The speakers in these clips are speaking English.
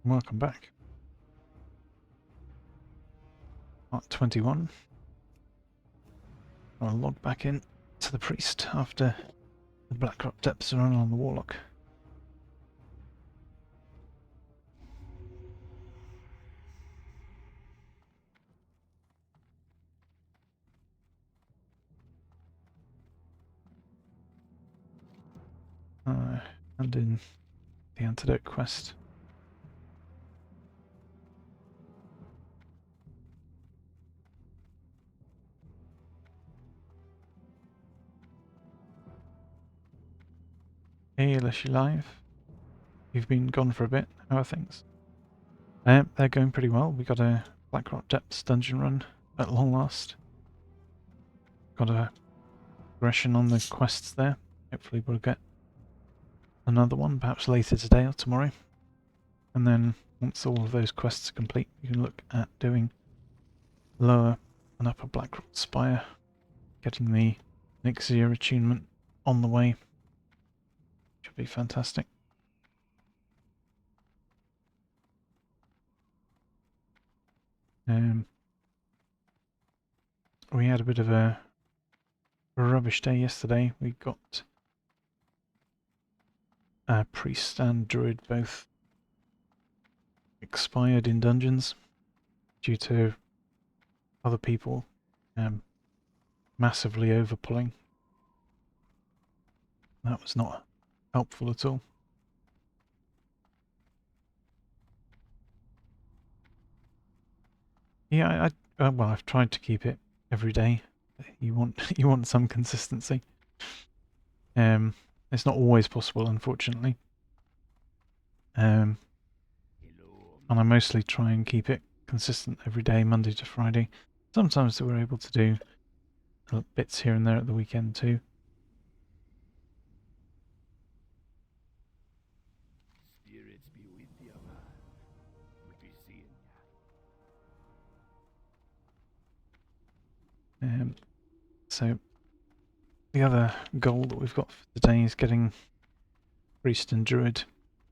Welcome back. Part 21. I'll log back in to the priest after the Blackrock depths are on the warlock. And in the antidote quest. Hey, Alicia Live. You've been gone for a bit. How are things? They're going pretty well. We got a Blackrock Depths dungeon run at long last. Got a progression on the quests there. Hopefully we'll get another one, perhaps later today or tomorrow. And then once all of those quests are complete, you can look at doing lower and upper Blackrock Spire, getting the Nixia attunement on the way. Should be fantastic. We had a bit of a rubbish day yesterday. We got Priest and Druid both expired in dungeons due to other people massively overpulling. That was not helpful at all. Yeah, well, I've tried to keep it every day. You want some consistency. It's not always possible, unfortunately. And I mostly try and keep it consistent every day, Monday to Friday. Sometimes we're able to do bits here and there at the weekend too. Spirits be with you, man. We be seeing ya. So the other goal that we've got for today is getting Priest and Druid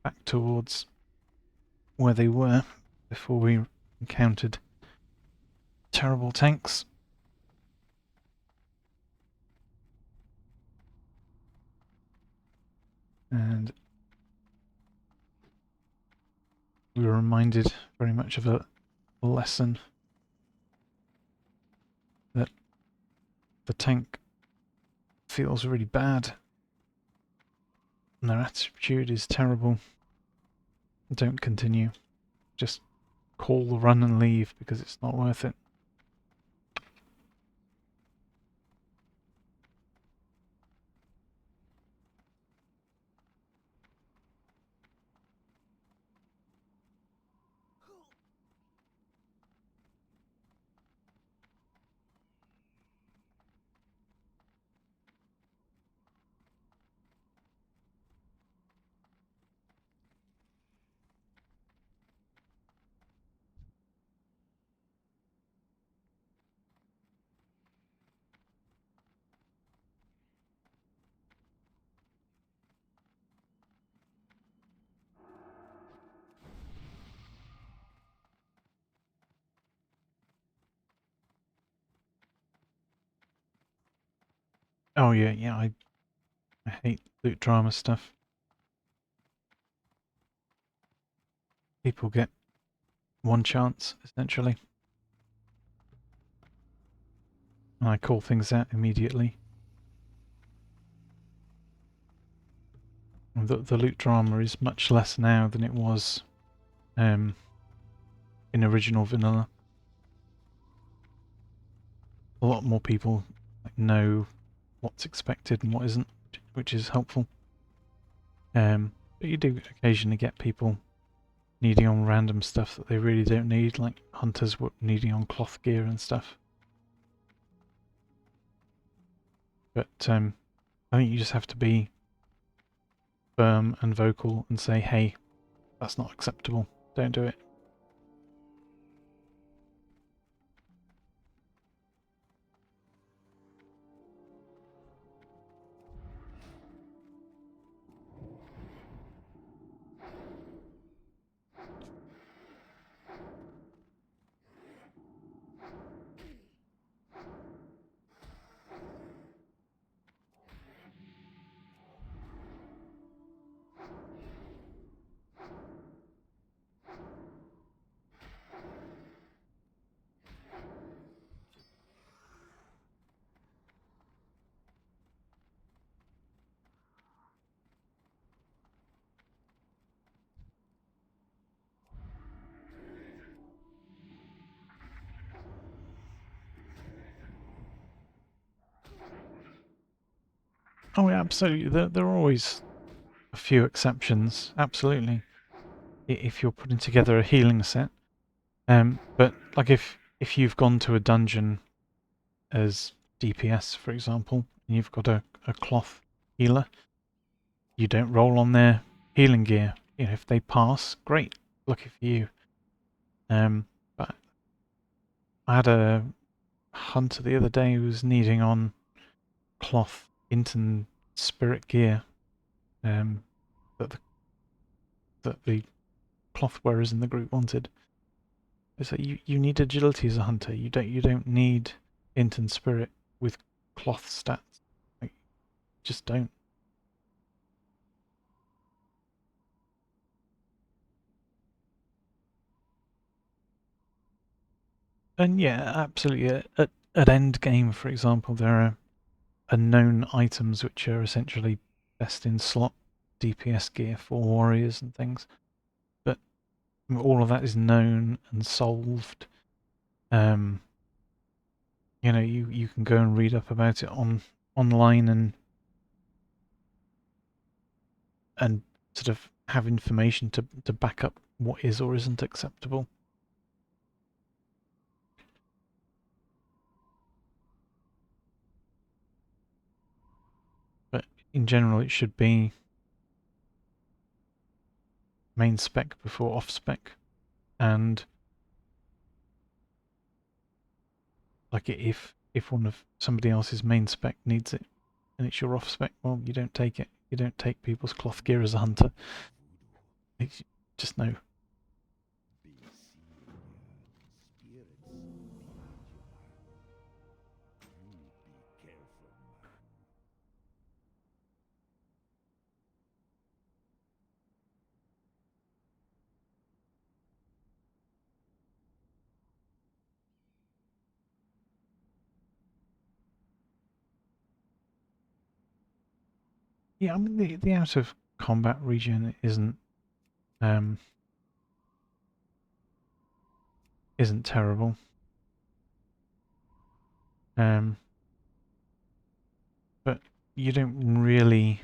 back towards where they were before we encountered terrible tanks. And we were reminded very much of a lesson that the tank feels really bad and their attitude is terrible. Don't continue. Just call the run and leave because it's not worth it. Oh yeah, I hate loot drama stuff. People get one chance, essentially. And I call things out immediately. The loot drama is much less now than it was in original vanilla. A lot more people know what's expected and what isn't, which is helpful. But you do occasionally get people needing on random stuff that they really don't need, like hunters needing on cloth gear and stuff. But I think you just have to be firm and vocal and say, hey, that's not acceptable, don't do it. Oh, yeah, absolutely. There are always a few exceptions. Absolutely. If you're putting together a healing set. But like if you've gone to a dungeon as DPS, for example, and you've got a cloth healer, you don't roll on their healing gear. You know, if they pass, great, lucky for you. But I had a hunter the other day who was needing on cloth Inton spirit gear, um, that the cloth wearers in the group wanted. It's like you need agility as a hunter. You don't need Inton spirit with cloth stats. Like, just don't. And yeah, absolutely. At end game, for example, there are known items which are essentially best in slot DPS gear for warriors and things. But all of that is known and solved. Um, you can go and read up about it online and sort of have information to back up what is or isn't acceptable. But in general, it should be main spec before off spec. And like if one of somebody else's main spec needs it and it's your off spec, well, you don't take it. You don't take people's cloth gear as a hunter. It's just no. Yeah, I mean the out of combat regen um isn't terrible. Um, but you don't really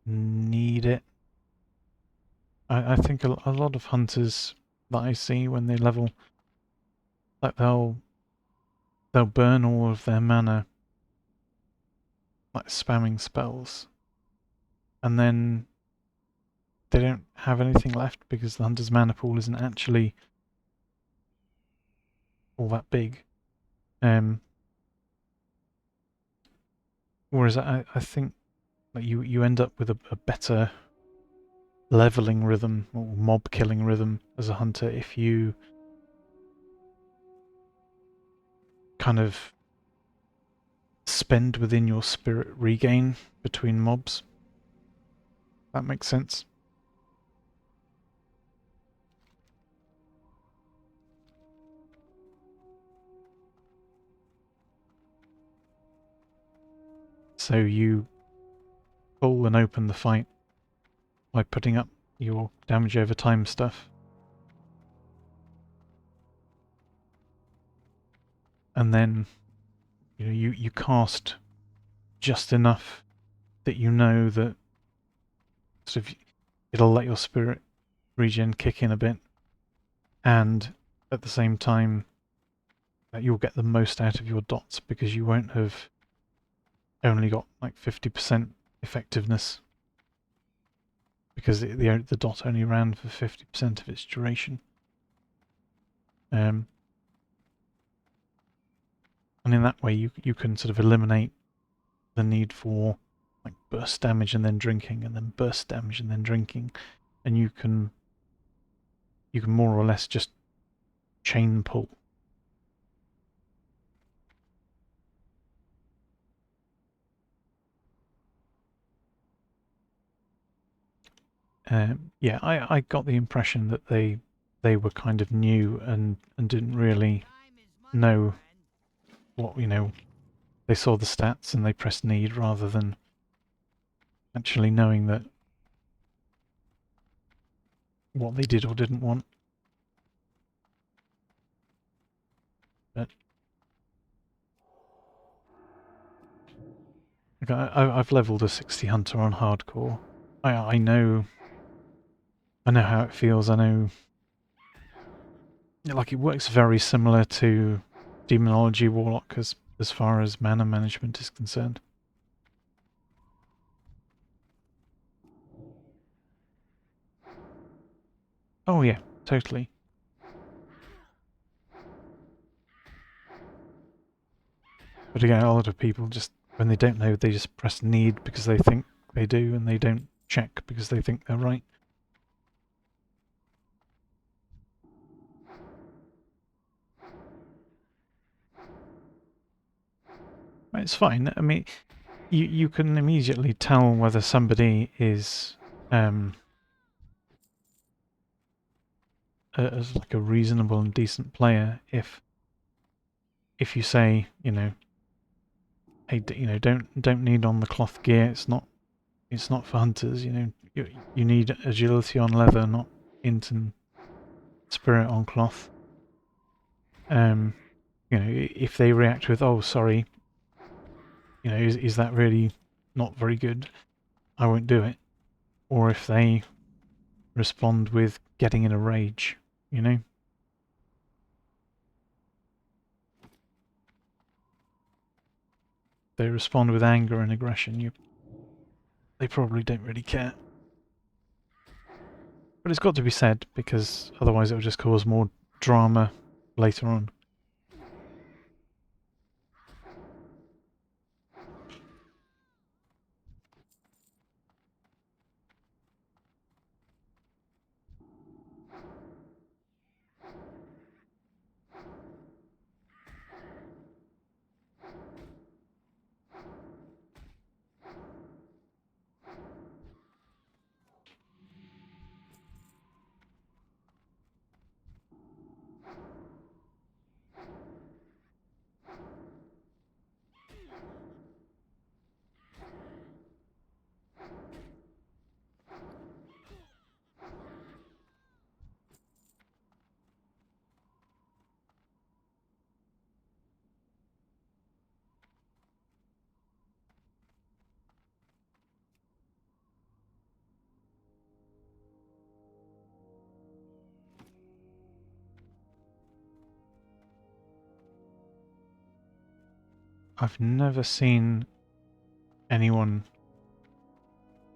need it. I think a lot of hunters that I see when they level, like they'll burn all of their mana like spamming spells, and then they don't have anything left because the hunter's mana pool isn't actually all that big. Um, whereas I think that you end up with a better leveling rhythm or mob killing rhythm as a hunter if you kind of spend within your spirit regain between mobs. That makes sense. So you pull and open the fight by putting up your damage over time stuff. And then you cast just enough that you know that sort of it'll let your spirit regen kick in a bit, and at the same time that you'll get the most out of your dots because you won't have only got like 50% effectiveness because the dot only ran for 50% of its duration. Um, and in that way you can sort of eliminate the need for like burst damage and then drinking and then burst damage and then drinking, and you can more or less just chain pull. Yeah, I got the impression that they were kind of new and didn't really know what they saw the stats and they pressed need rather than actually knowing that what they did or didn't want. But Like I've leveled a 60 hunter on hardcore. I know how it feels. I know, like, it works very similar to Demonology Warlock as far as mana management is concerned. Oh yeah, totally. But again, a lot of people just, when they don't know, they just press need because they think they do, and they don't check because they think they're right. It's fine. I mean, you can immediately tell whether somebody is as like a reasonable and decent player if you say, you know, hey, don't need on the cloth gear. It's not for hunters. You know, you need agility on leather, not int and spirit on cloth. You know, if they react with, oh, sorry, you know, is that really not very good? I won't do it. Or if they respond with getting in a rage, you know? They respond with anger and aggression, they probably don't really care. But it's got to be said, because otherwise it will just cause more drama later on. I've never seen anyone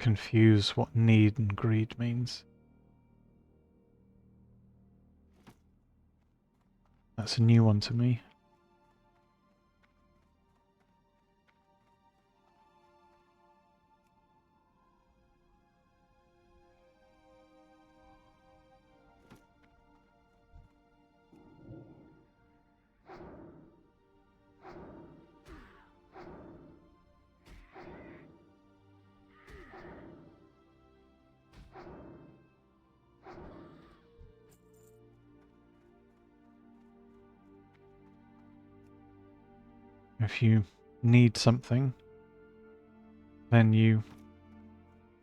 confuse what need and greed means. That's a new one to me. If you need something, then you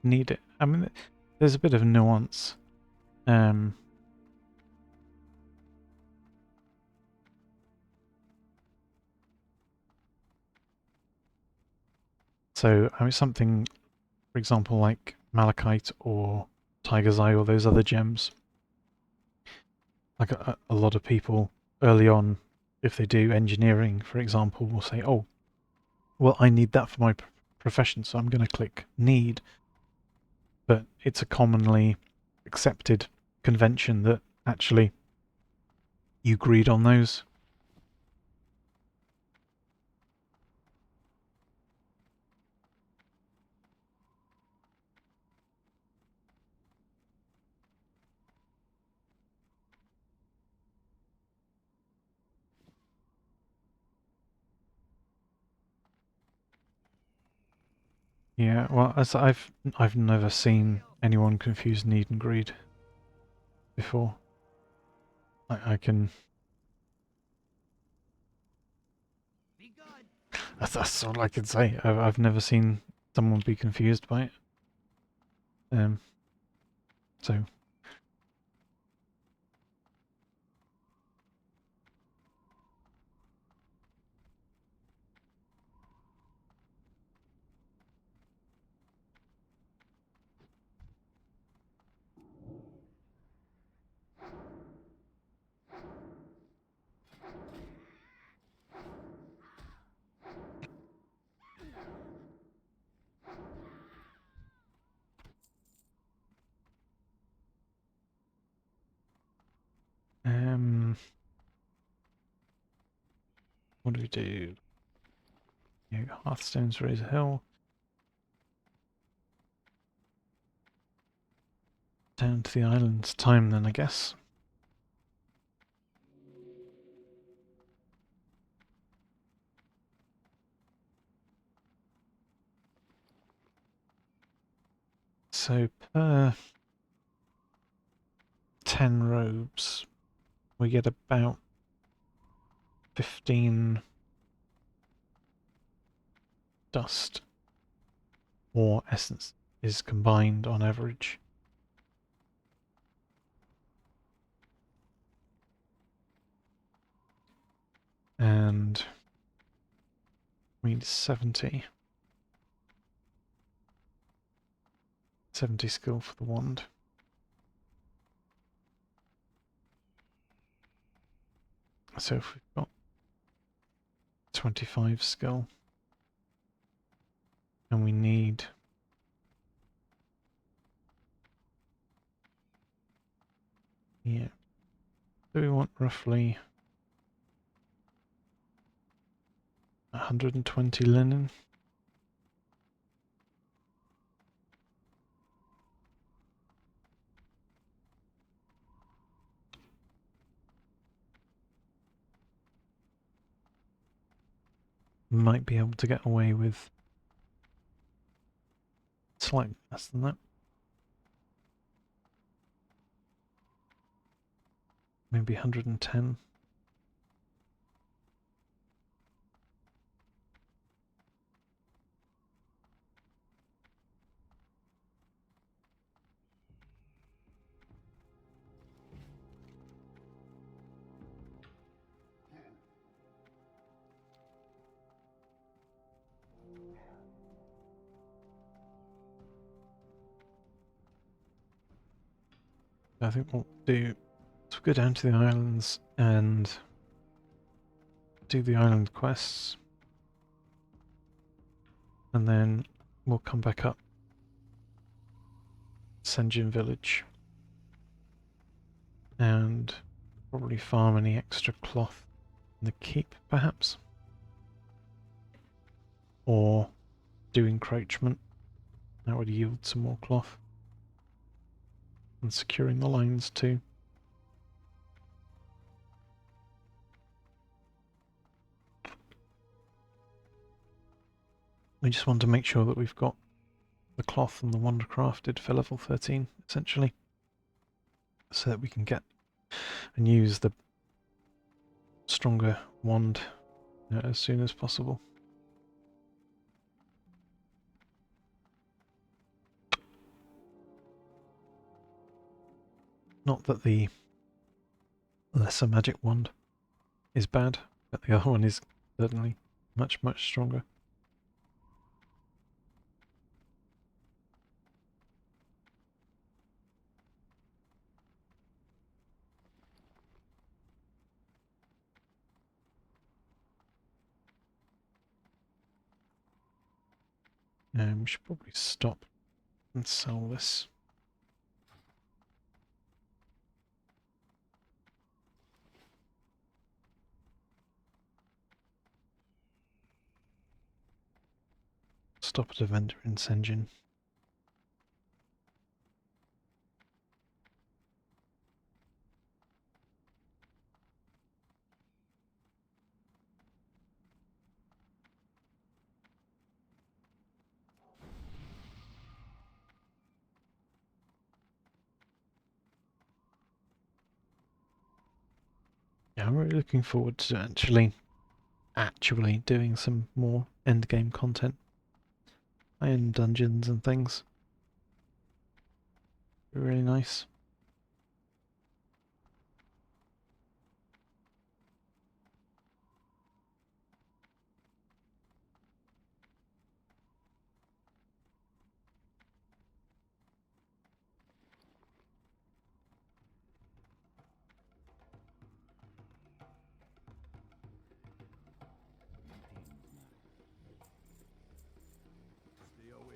need it. I mean, there's a bit of nuance. So, I mean, something, for example, like Malachite or Tiger's Eye or those other gems, like a lot of people early on, if they do engineering, for example, will say, oh, well, I need that for my profession, so I'm going to click need. But it's a commonly accepted convention that actually you greed on those. Yeah, well, as I've never seen anyone confuse need and greed before. I can. That's all I can say. I've never seen someone be confused by it. Um. So What do we do? Yeah, Hearthstone's Razor Hill. Down to the island's time then, I guess. So per 10 robes, we get about 15 dust or essence is combined on average. And we need 70 skill for the wand. So if we've got 25 skill, and we need so we want roughly 120 linen. Might be able to get away with slightly less than that. Maybe 110. I think what we'll do is we'll go down to the islands and do the island quests. And then we'll come back up Senjin village and probably farm any extra cloth in the keep, perhaps. Or do encroachment. That would yield some more cloth. And securing the lines too. We just want to make sure that we've got the cloth and the wand crafted for level 13, essentially. So that we can get and use the stronger wand as soon as possible. Not that the lesser magic wand is bad, but the other one is certainly much, much stronger. We should probably stop and sell this. Stop at a vendor in Senjin. Yeah, I'm really looking forward to actually doing some more endgame content. Iron dungeons and things. Really nice. Stay away.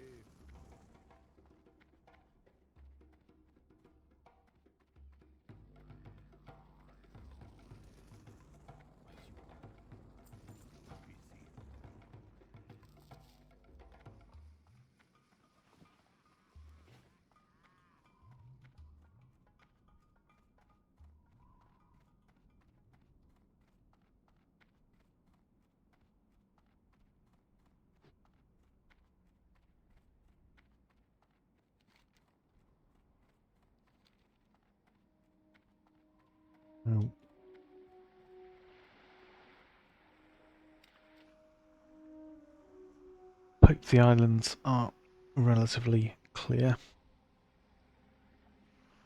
hope the islands are relatively clear.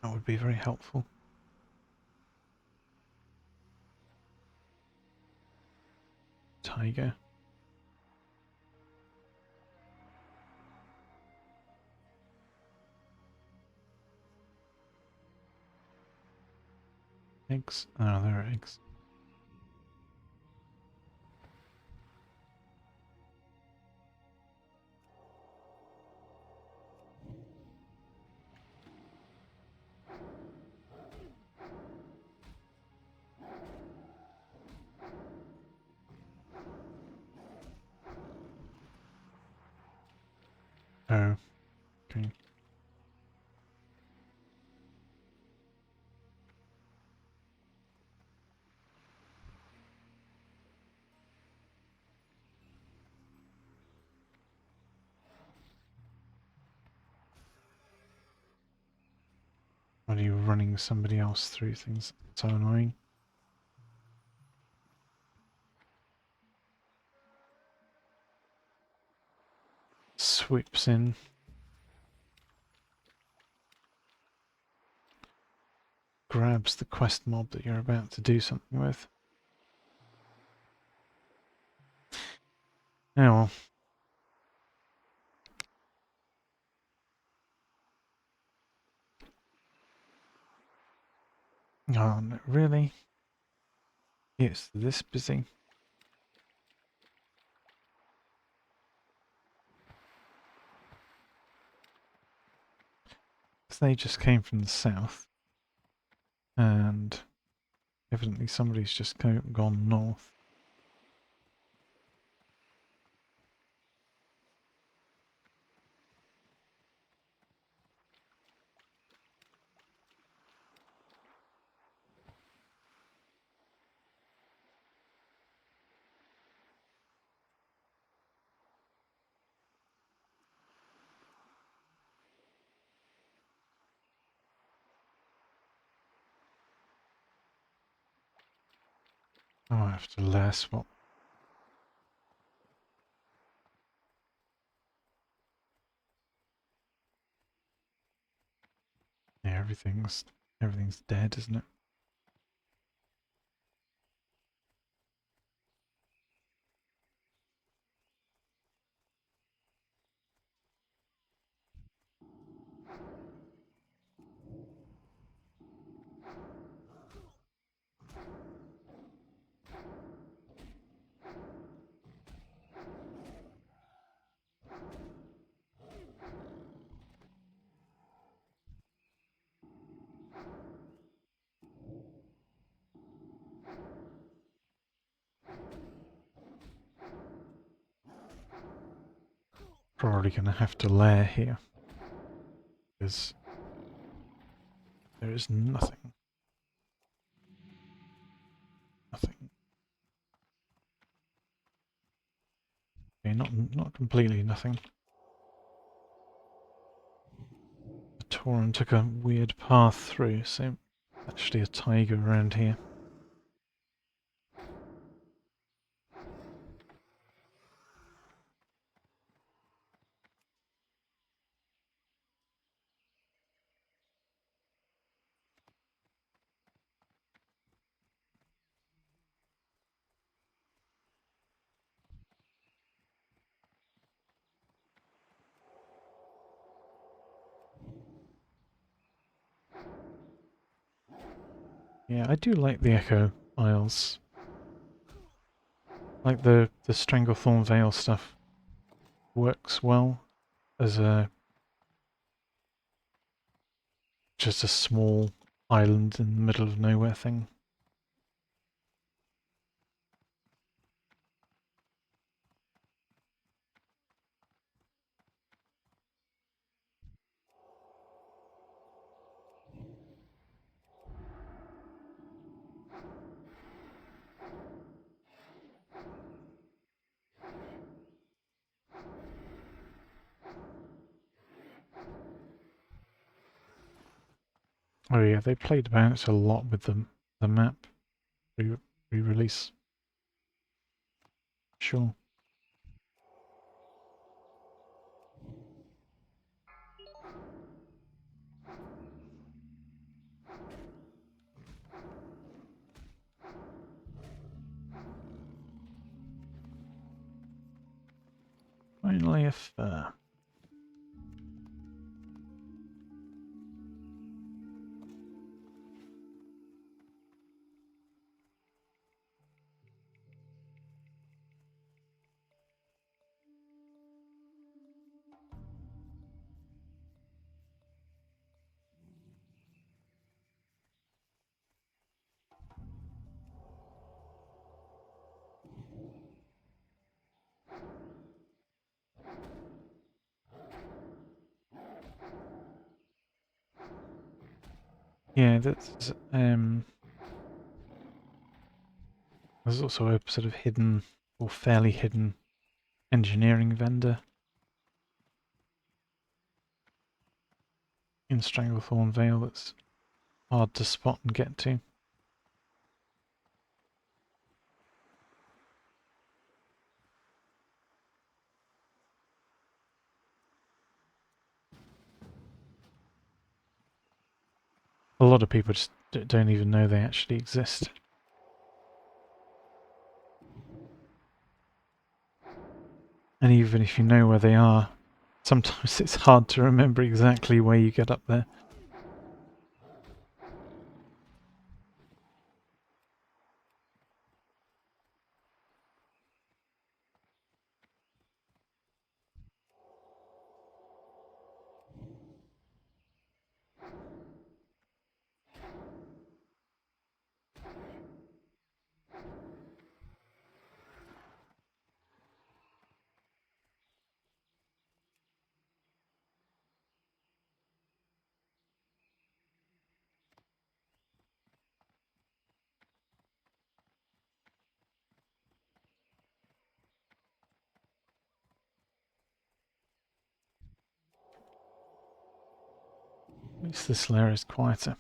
That would be very helpful. Tiger. Eggs? Oh, there are eggs. Oh, okay. What are you running somebody else through things? So annoying. Sweeps in. Grabs the quest mob that you're about to do something with. Oh well. Oh, no, really? It's this busy? Because they just came from the south. And evidently somebody's just gone north. Oh, I have to layer swap. Yeah, everything's dead, isn't it? Probably gonna have to layer here. Because there is nothing. Nothing. Okay, not completely nothing. The Tauren took a weird path through, so actually a tiger around here. Yeah, I do like the Echo Isles. Like the Stranglethorn Vale stuff works well as a just a small island in the middle of nowhere thing. Oh yeah, they played about a lot with the map re-release. Sure. Finally a fur. Yeah, there's also a sort of hidden or fairly hidden engineering vendor in Stranglethorn Vale that's hard to spot and get to. A lot of people just don't even know they actually exist. And even if you know where they are, sometimes it's hard to remember exactly where you get up there. At least this layer is quieter.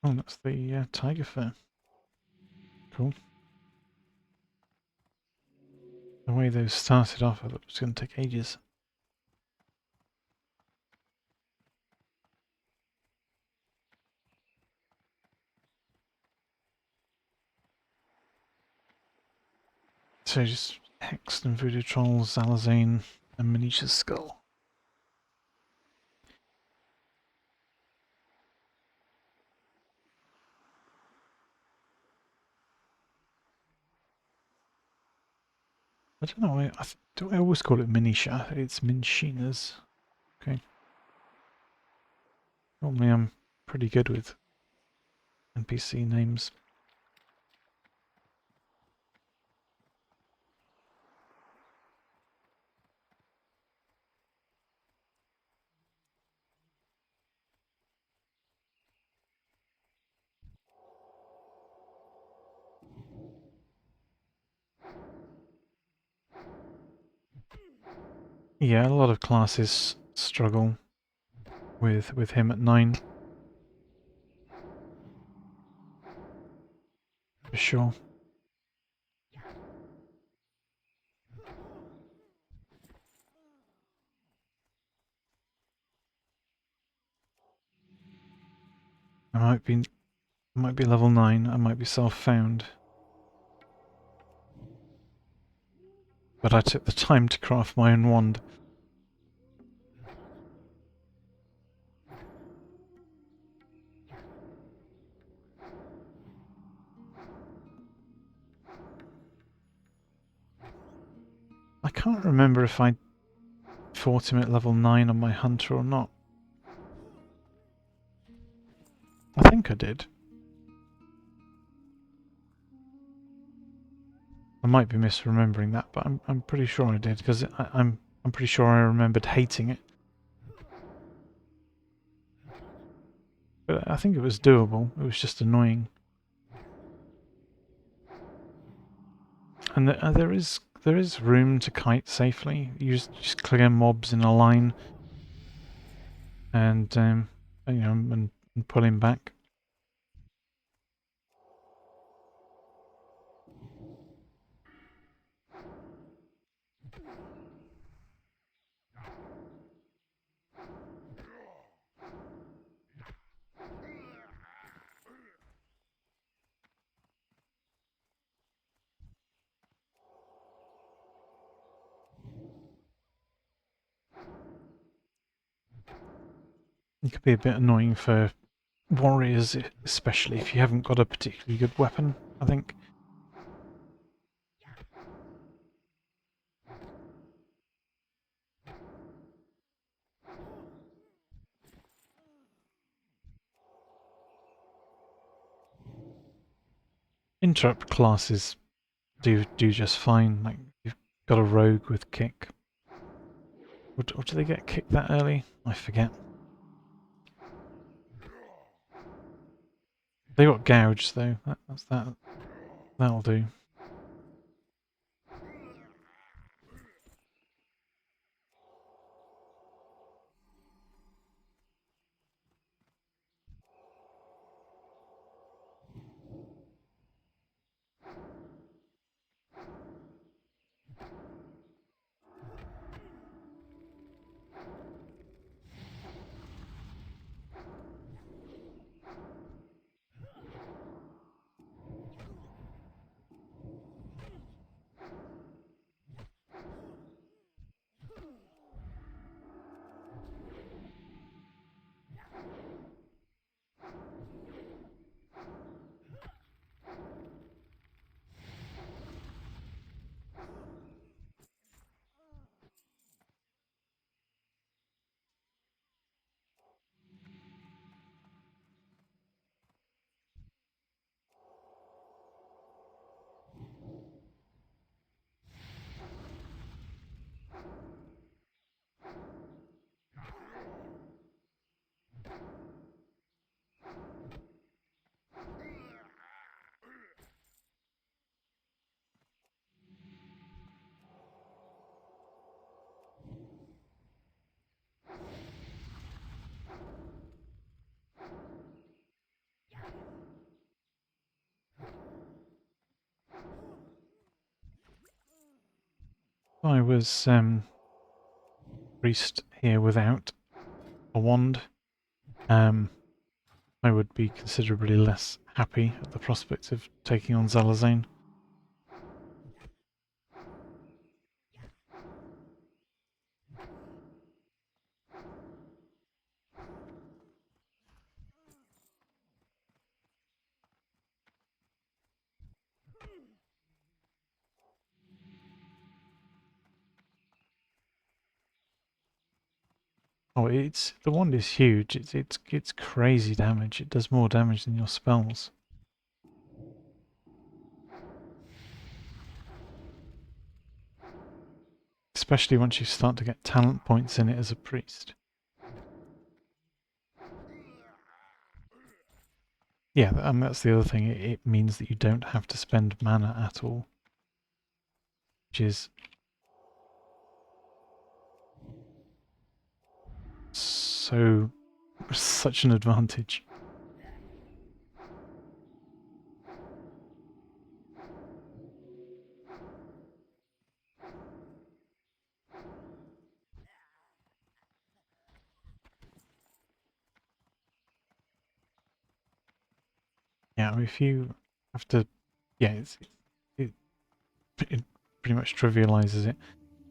Oh, that's the tiger fur. Cool. The way those started off, I thought it was going to take ages. So just Hex and Voodoo Trolls, Zalazane, and Manisha's Skull. I don't know, do I always call it Manisha? It's Minshina's. Okay. Normally I'm pretty good with NPC names. Yeah, a lot of classes struggle with him at 9. For sure. I might be level 9, I might be self-found. But I took the time to craft my own wand. I can't remember if I fought him at level 9 on my hunter or not. I think I did. I might be misremembering that, but I'm pretty sure I did, because I'm pretty sure I remembered hating it. But I think it was doable. It was just annoying. And there is room to kite safely. You just clear mobs in a line, and you know, and pull him back. It could be a bit annoying for warriors, especially if you haven't got a particularly good weapon, I think. Interrupt classes do just fine. Like, you've got a rogue with kick. Or do they get kicked that early? I forget. They got gouged though. That'll do. I was priest here without a wand. I would be considerably less happy at the prospect of taking on Zalazane. Oh, the wand is huge. It's crazy damage. It does more damage than your spells. Especially once you start to get talent points in it as a priest. Yeah, that's the other thing. It means that you don't have to spend mana at all, which is such an advantage. Yeah, if you have to, yeah, it it pretty much trivializes it.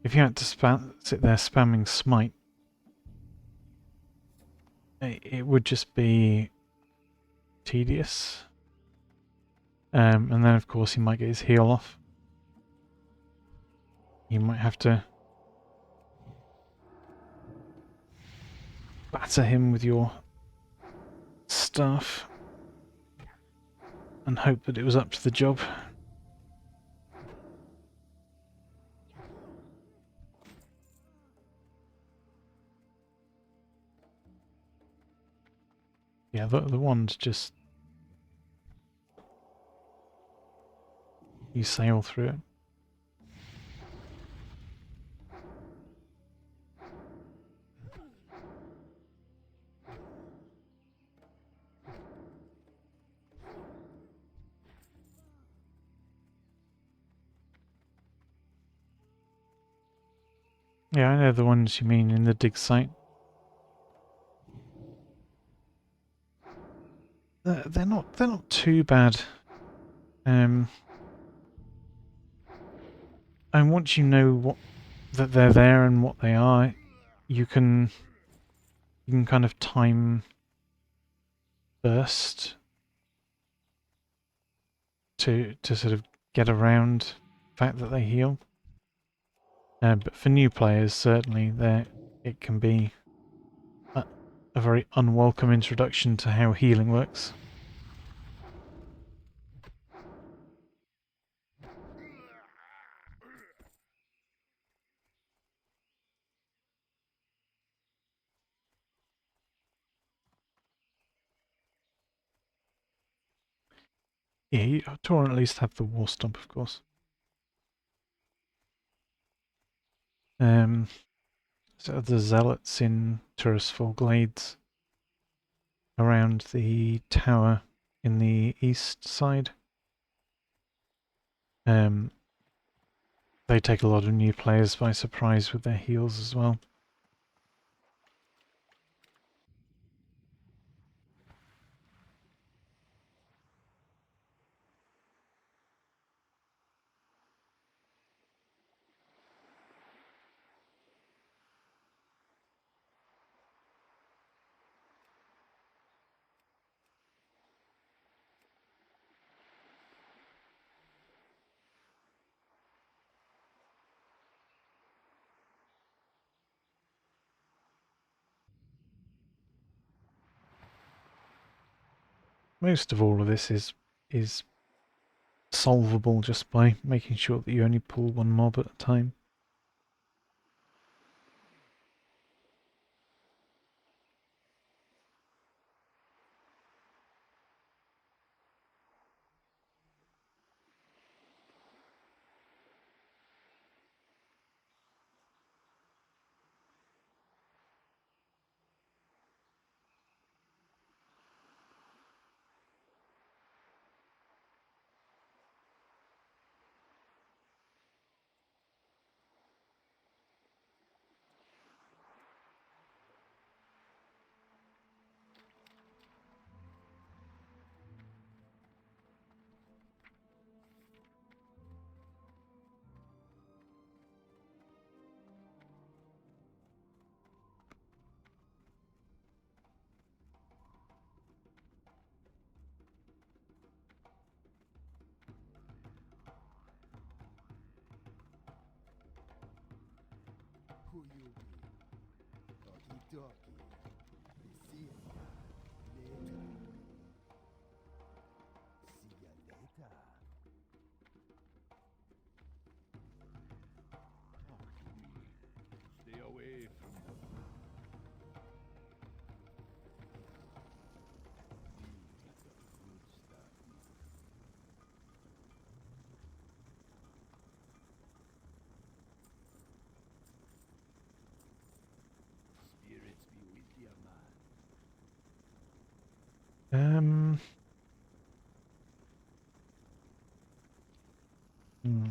If you had to sit there spamming smite, it would just be tedious. And then of course he might get his heal off. You might have to batter him with your stuff and hope that it was up to the job. Yeah, the wand just... you sail through it. Yeah, I know the ones you mean in the dig site. They're not too bad. And once you know that they're there and what they are, you can kind of time burst to sort of get around the fact that they heal. But for new players, certainly, it can be a very unwelcome introduction to how healing works. Yeah, you Tauren at least have the War Stomp, of course. So the Zealots in Tirisfal Glades around the tower in the east side. They take a lot of new players by surprise with their heals as well. Most of all of this is solvable just by making sure that you only pull one mob at a time. Who you be? Talkie talkie. We see ya later. See ya later. Oh, stay away from the good stuff. Spirits be with ya, man. Um. Hmm.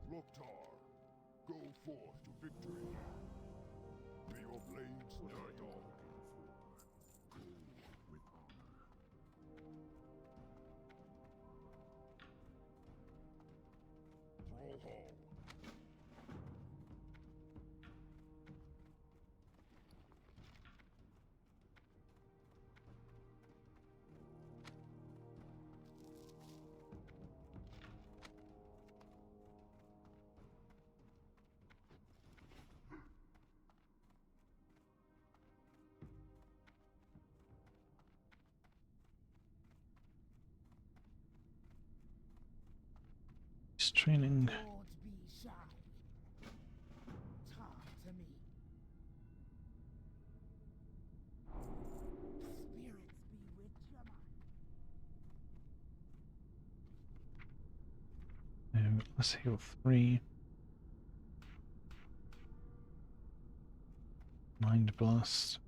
Loktar, go forth to victory. May your blades die dark. training. Don't be shy. Talk to me. Spirits be with Shaman. Let's heal 3. Mind Blast.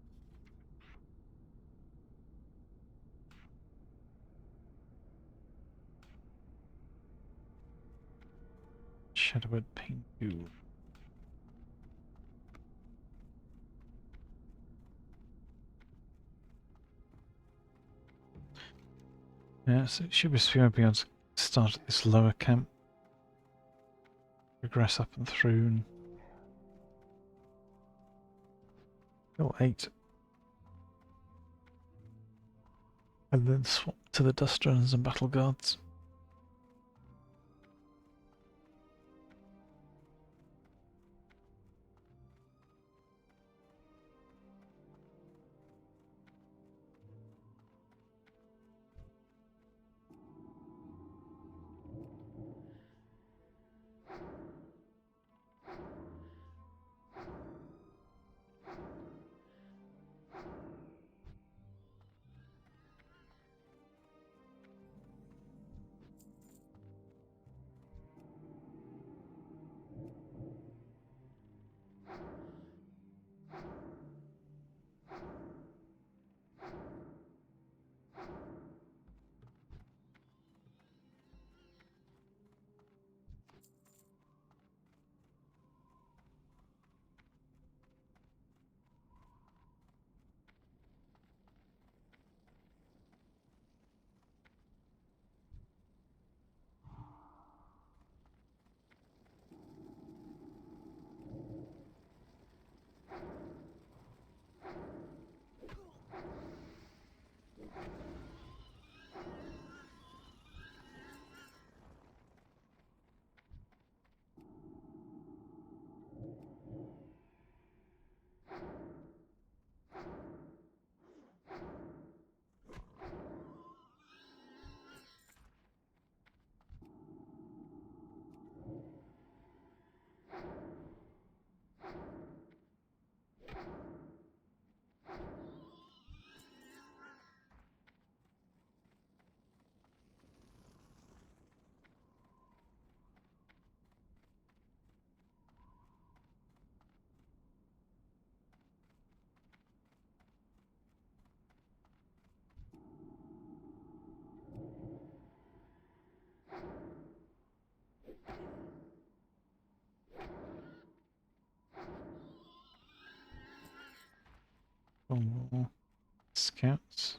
Shadowed Pain 2. Yeah, so it should be able to start at this lower camp, progress up and through, and level 8. And then swap to the Dust Runners and Battle Guards. Oh, scouts.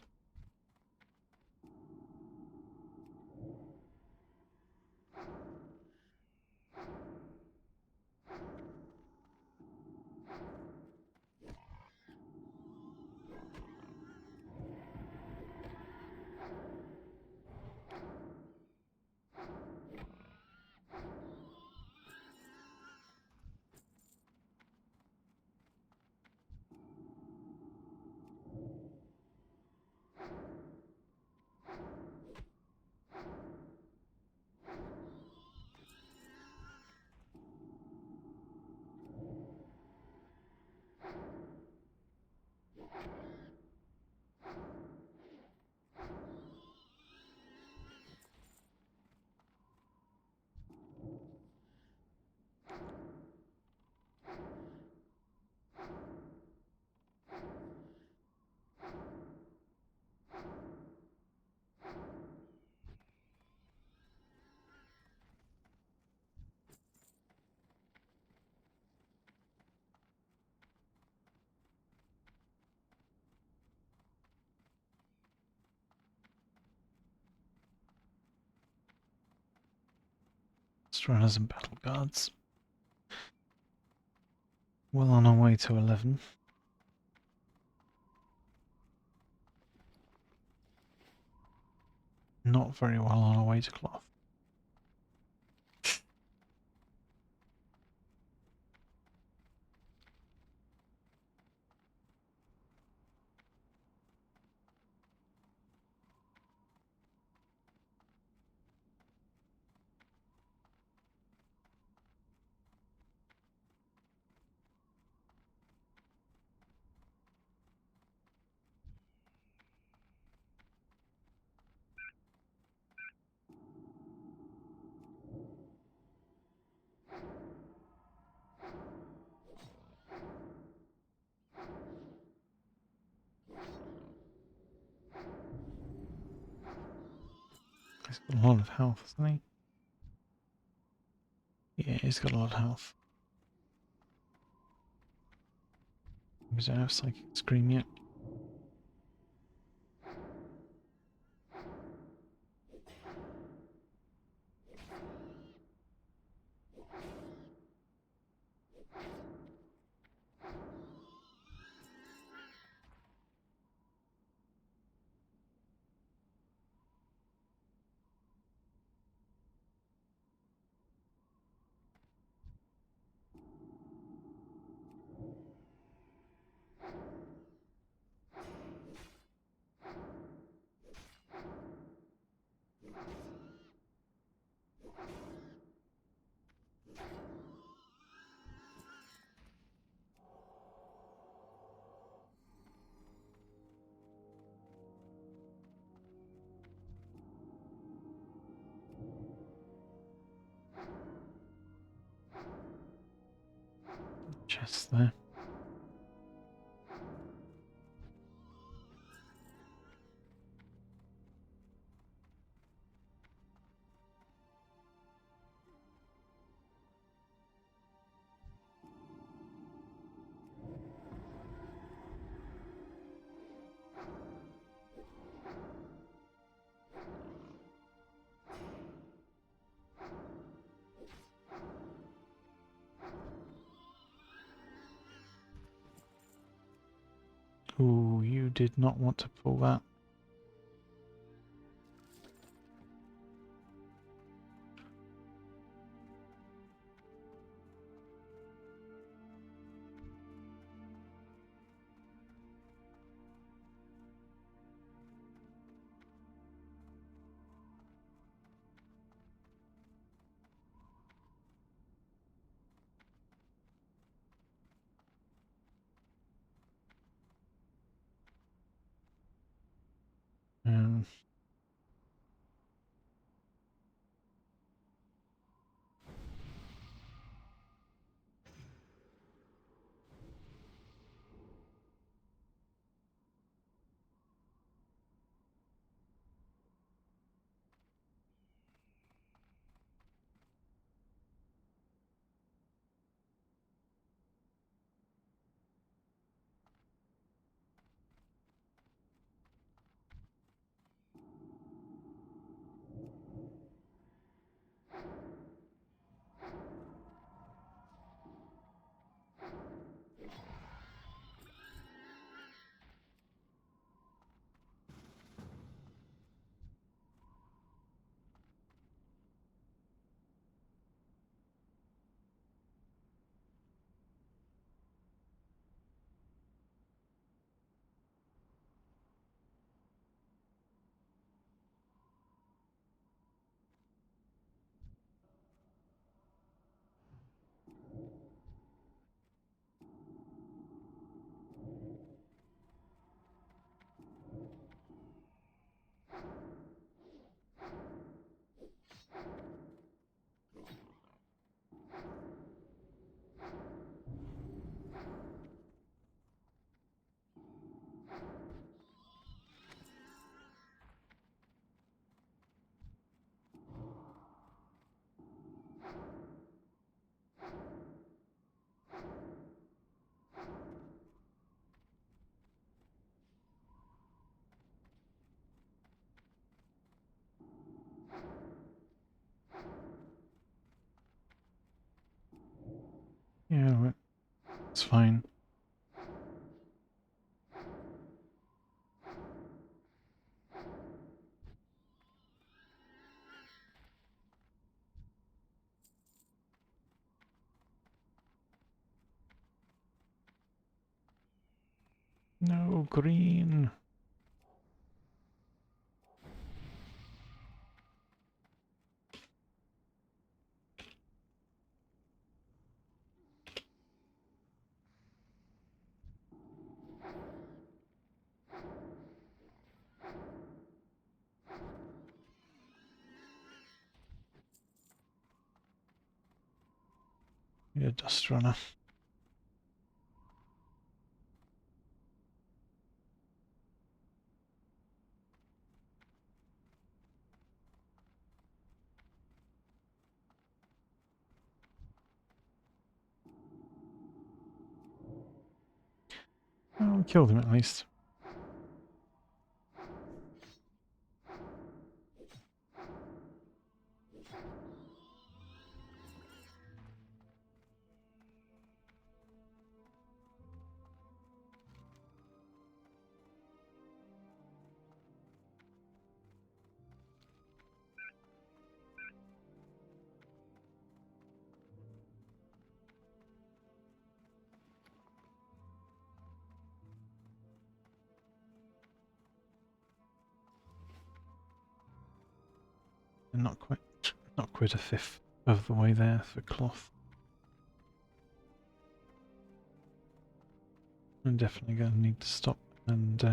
Runners and Battle Guards. Well on our way to 11. Not very well on our way to cloth. He's got a lot of health, hasn't he? Yeah, he's got a lot of health. We don't have Psychic Scream yet. Chest there. Ooh, you did not want to pull that. Um, yeah, it's fine. No, green. Yeah, dust runner. Oh, we killed him at least. And not quite a fifth of the way there for cloth. I'm definitely going to need to stop and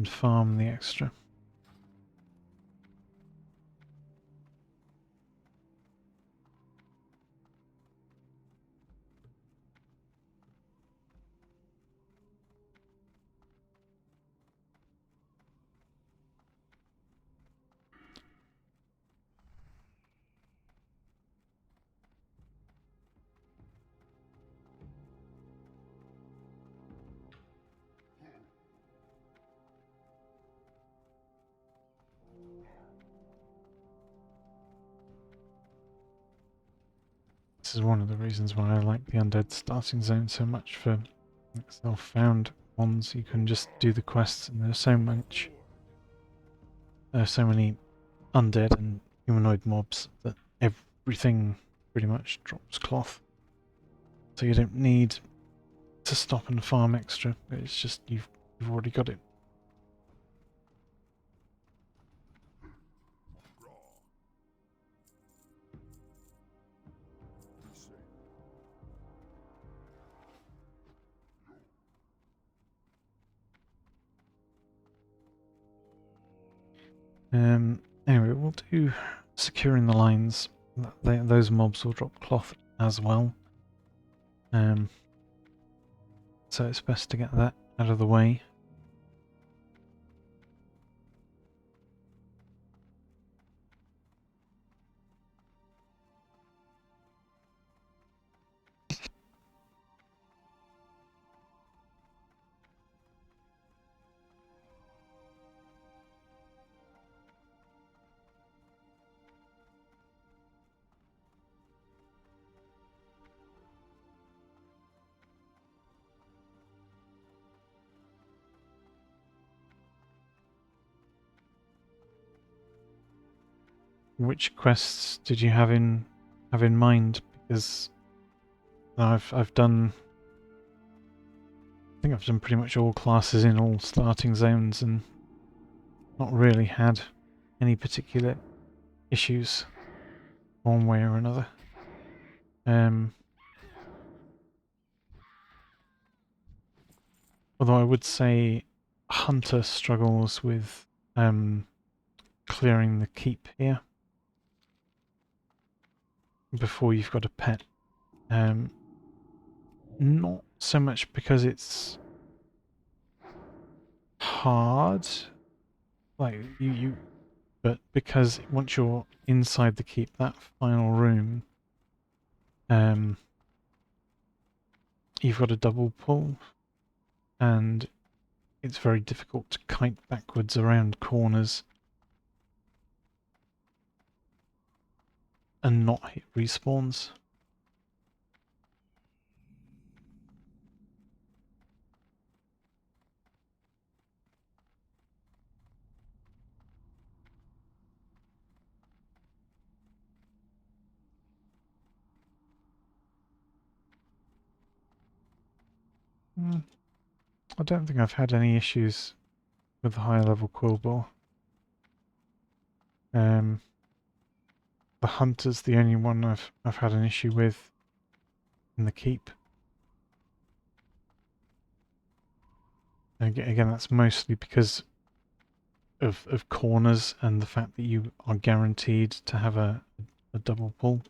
farm the extra. This is one of the reasons why I like the undead starting zone so much for self-found ones. You can just do the quests, and there's so many undead and humanoid mobs that everything pretty much drops cloth. So you don't need to stop and farm extra. It's just you've already got it. Anyway, we'll do securing the lines. Those mobs will drop cloth as well. So it's best to get that out of the way. Which quests did you have in mind? Because I've done. I think I've done pretty much all classes in all starting zones and not really had any particular issues one way or another. Although I would say Hunter struggles with clearing the keep here before you've got a pet. Not so much because it's hard, like but because once you're inside the keep, that final room, you've got a double pull, and it's very difficult to kite backwards around corners and not hit respawns. I don't think I've had any issues with the higher level Quillbore. The Hunter's the only one I've had an issue with in the keep. And again, that's mostly because of corners and the fact that you are guaranteed to have a double pull.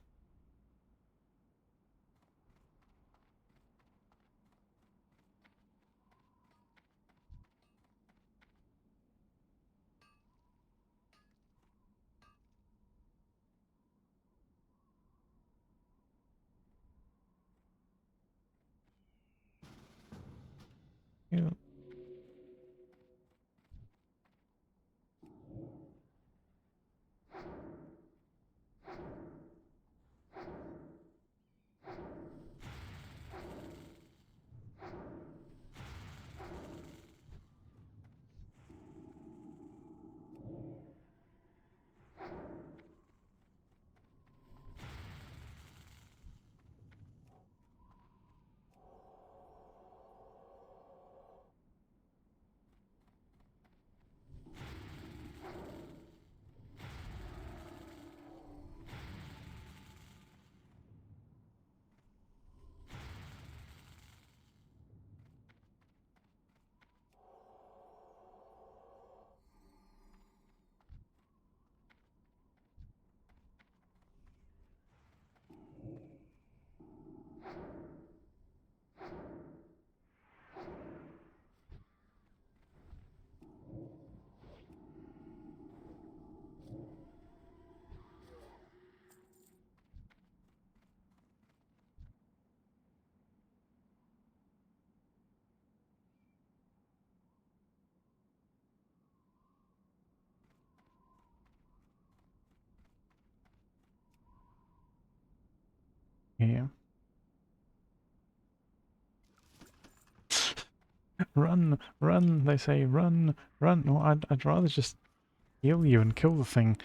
you. Yeah. Run, run, they say, run, run. No, I'd rather just heal you and kill the thing.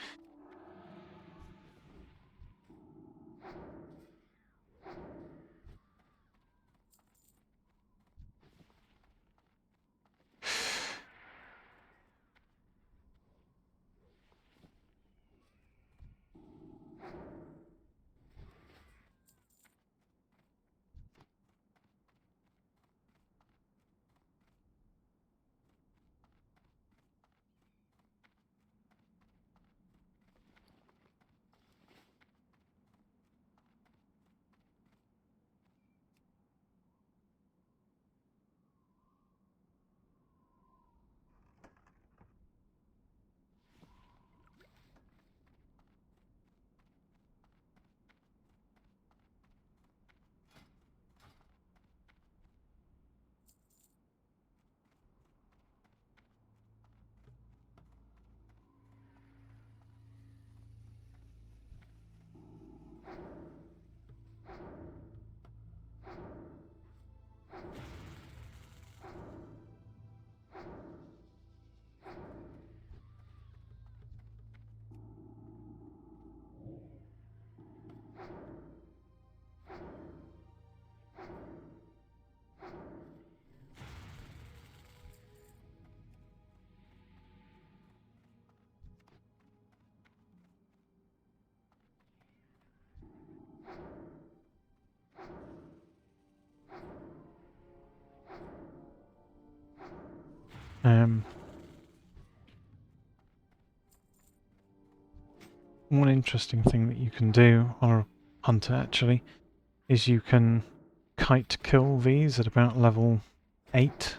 Um, One interesting thing that you can do on a hunter actually is you can kite kill these at about level 8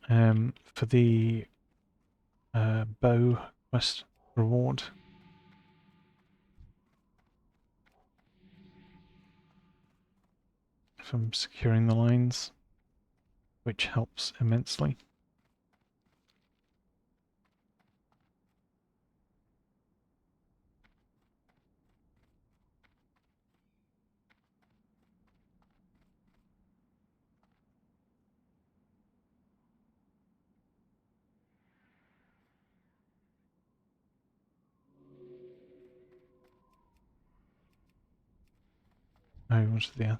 for the bow quest reward from securing the lines, which helps immensely. Oh, what's the other?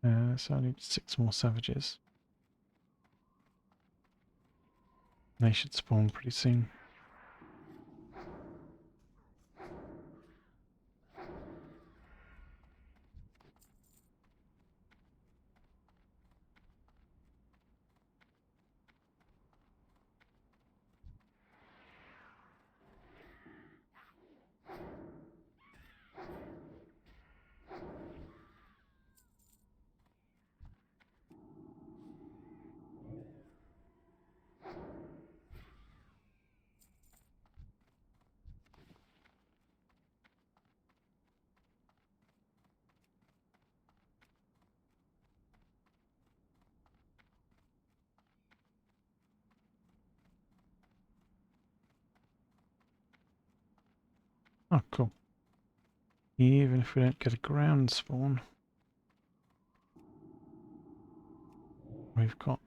So I need 6 more savages. They should spawn pretty soon. Oh, cool. Even if we don't get a ground spawn, we've got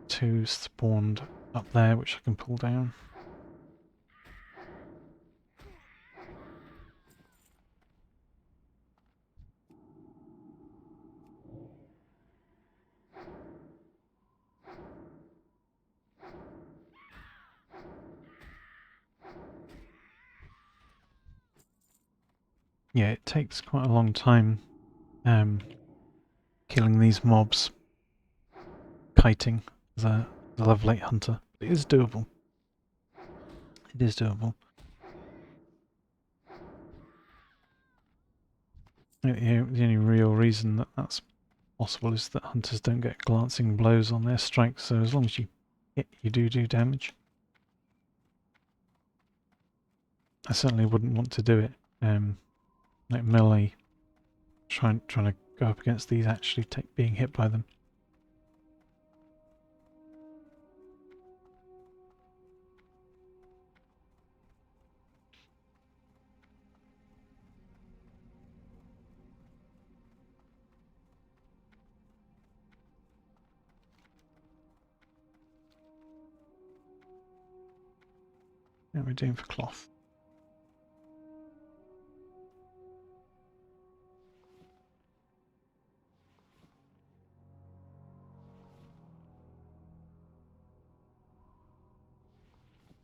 2 spawned up there which I can pull down. Yeah, it takes quite a long time killing these mobs, kiting as a level 8 hunter. It is doable. It is doable. The only real reason that that's possible is that hunters don't get glancing blows on their strikes, so as long as you hit, you do damage. I certainly wouldn't want to do it like melee, trying to go up against these actually being hit by them. What are we doing for cloth?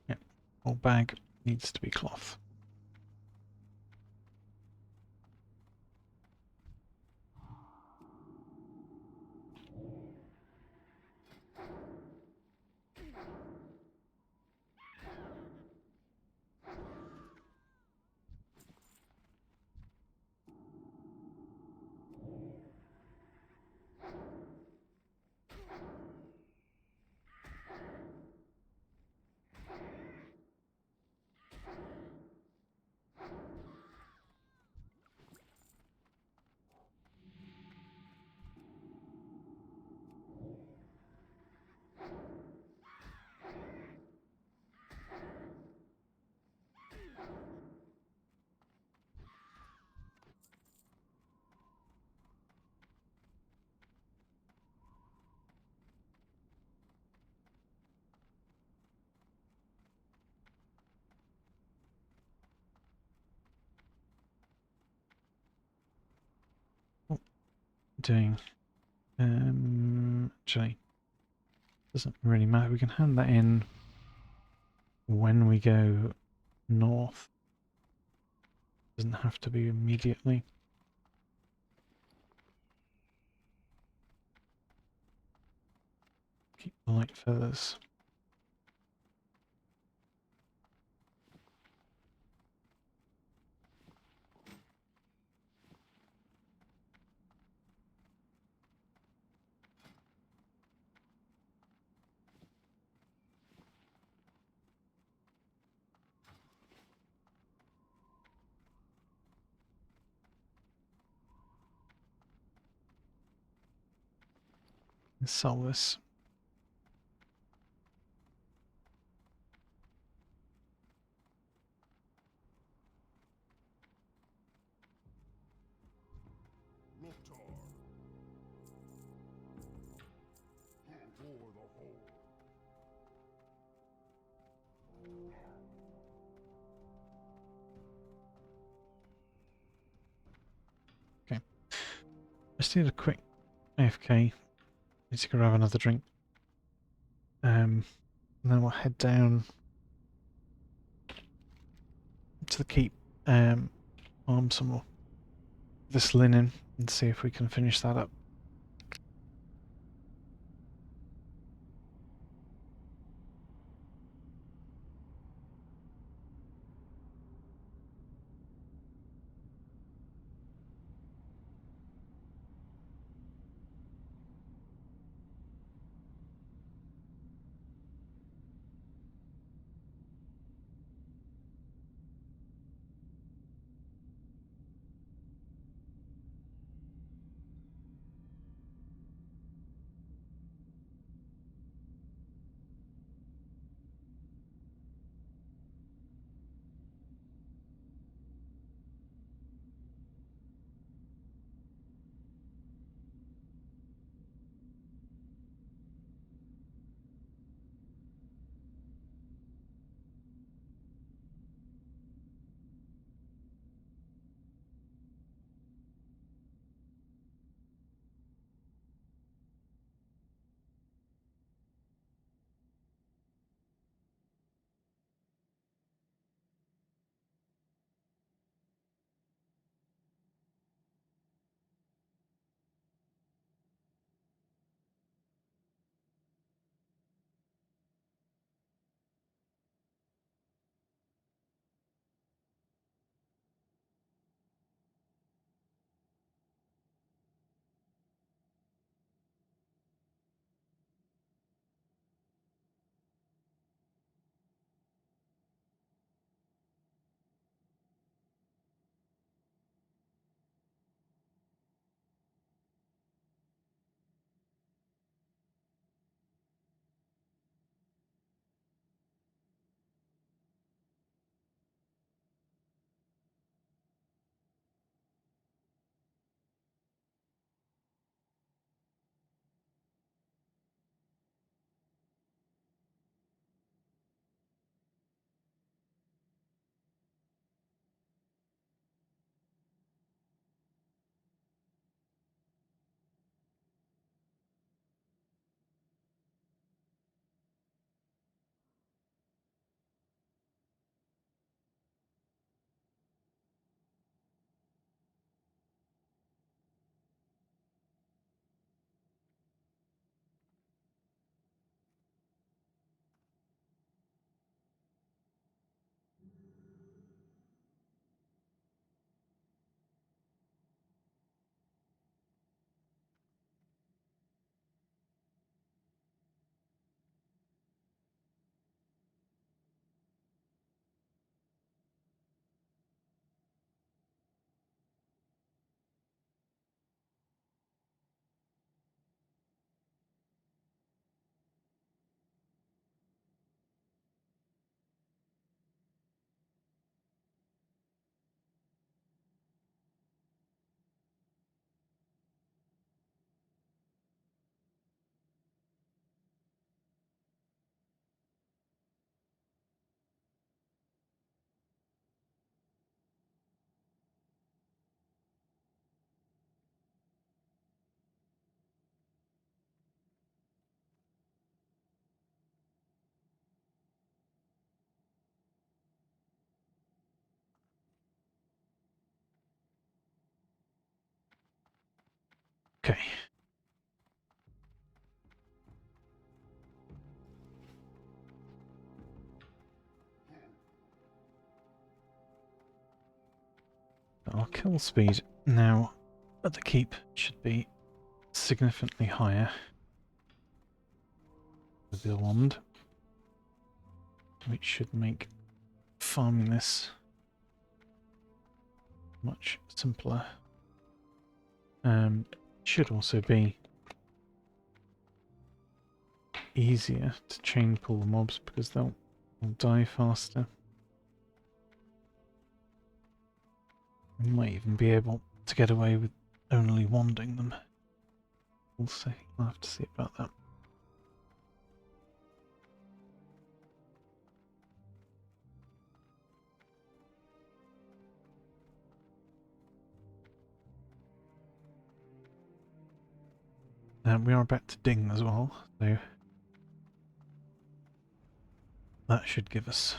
Yeah, whole bag needs to be cloth. Oh, doing actually doesn't really matter. We can hand that in when we go north. Doesn't have to be immediately. Keep the light feathers. Let's sell this. Okay. Just need a quick AFK. Need to go grab another drink. And then we'll head down to the keep, farm some more this linen and see if we can finish that up. Okay. Our kill speed now at the keep should be significantly higher with the wand, which should make farming this much simpler. Should also be easier to chain pull the mobs because they'll die faster. We might even be able to get away with only wanding them. We'll see. We'll have to see about that. We are about to ding as well, so that should give us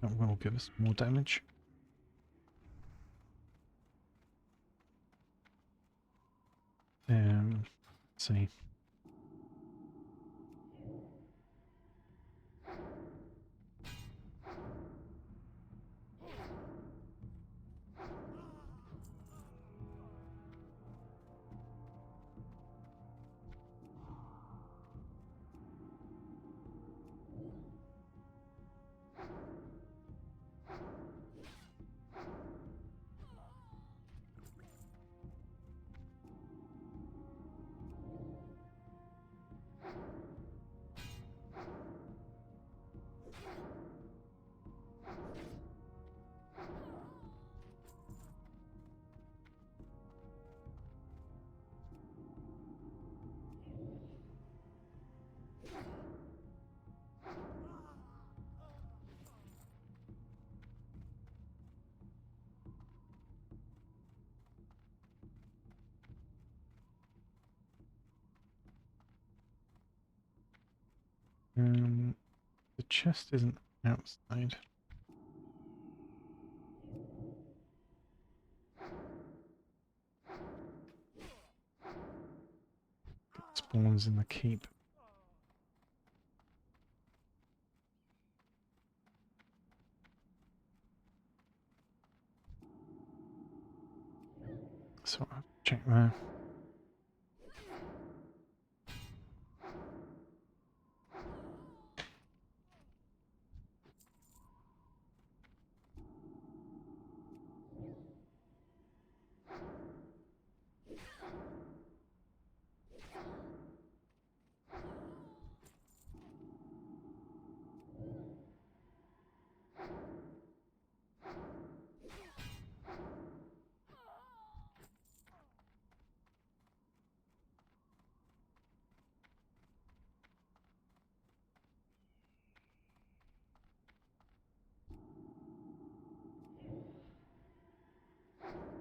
that will give us more damage. Let's see. The chest isn't outside. It spawns in the keep. So I'll check there.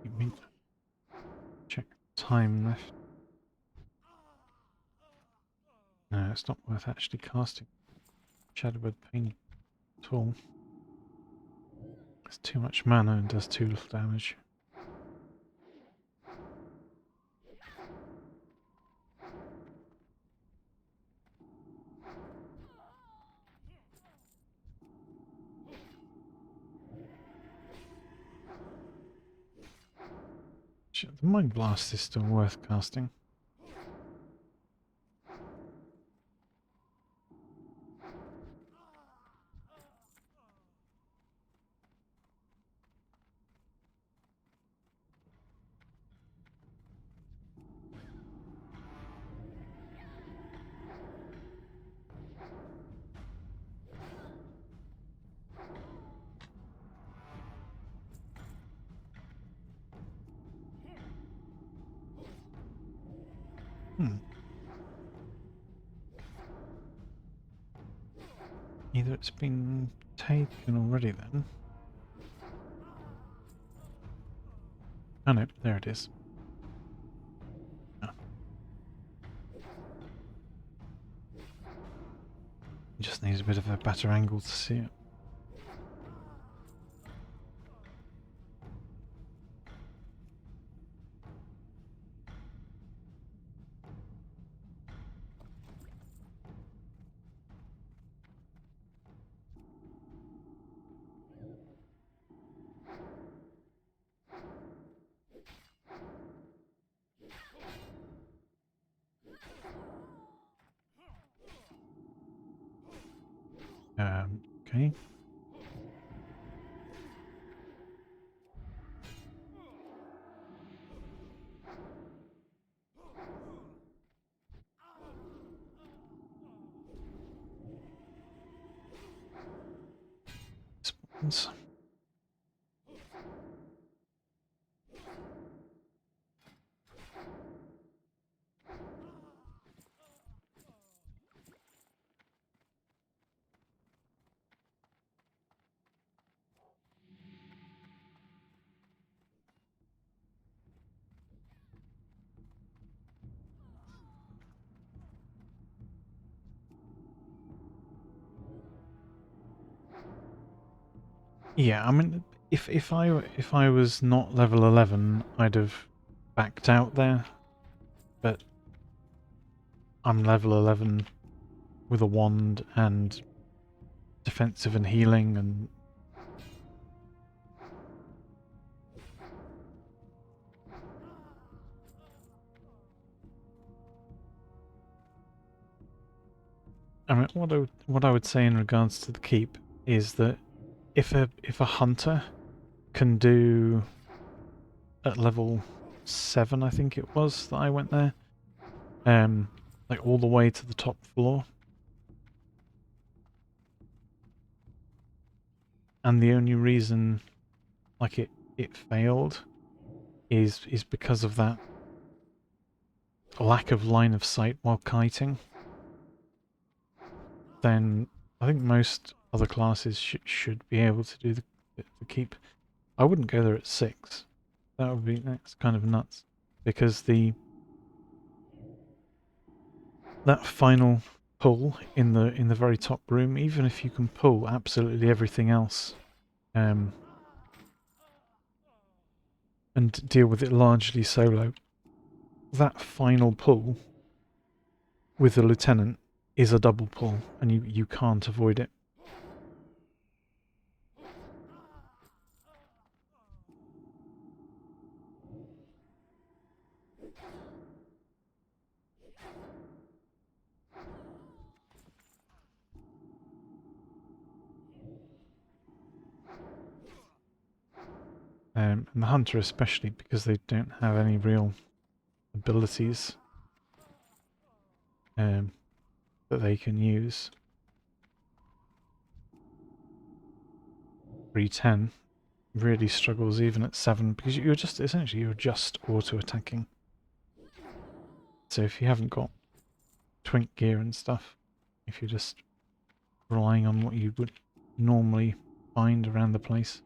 Let me check time left. No, it's not worth actually casting Shadowbird Pain at all. It's too much mana and does too little damage. The Mind Blast is still worth casting. Either it's been taken already then. Oh no, there it is. Oh. Just needs a bit of a better angle to see it. Okay. Spawns. Yeah, I mean, if I was not level 11, I'd have backed out there, but I'm level 11 with a wand and defensive and healing, and I mean, what I would say in regards to the keep is that if a hunter can do at level 7, I think it was that I went there, like all the way to the top floor, and the only reason like it failed is because of that lack of line of sight while kiting, then I think most other classes should be able to do the keep. I wouldn't go there at 6. That's kind of nuts, because that final pull in the very top room, even if you can pull absolutely everything else, um, and deal with it largely solo, that final pull with the lieutenant is a double pull, and you can't avoid it. And the hunter especially, because they don't have any real abilities um, that they can use. 310 really struggles even at 7, because you're just essentially you're just auto attacking. So if you haven't got twink gear and stuff, if you're just relying on what you would normally find around the place,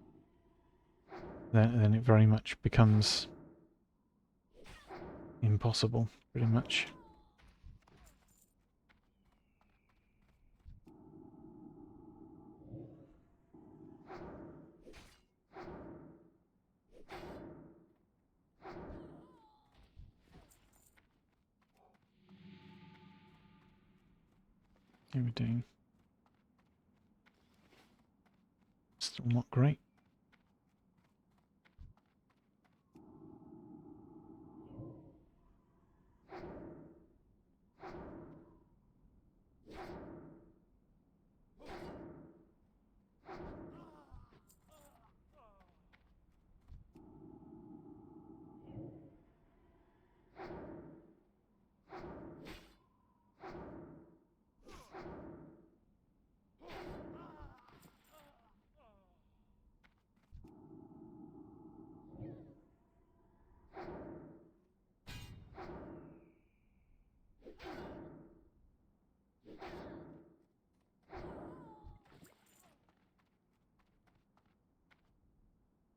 then it very much becomes impossible, pretty much. How are we doing? Still not great.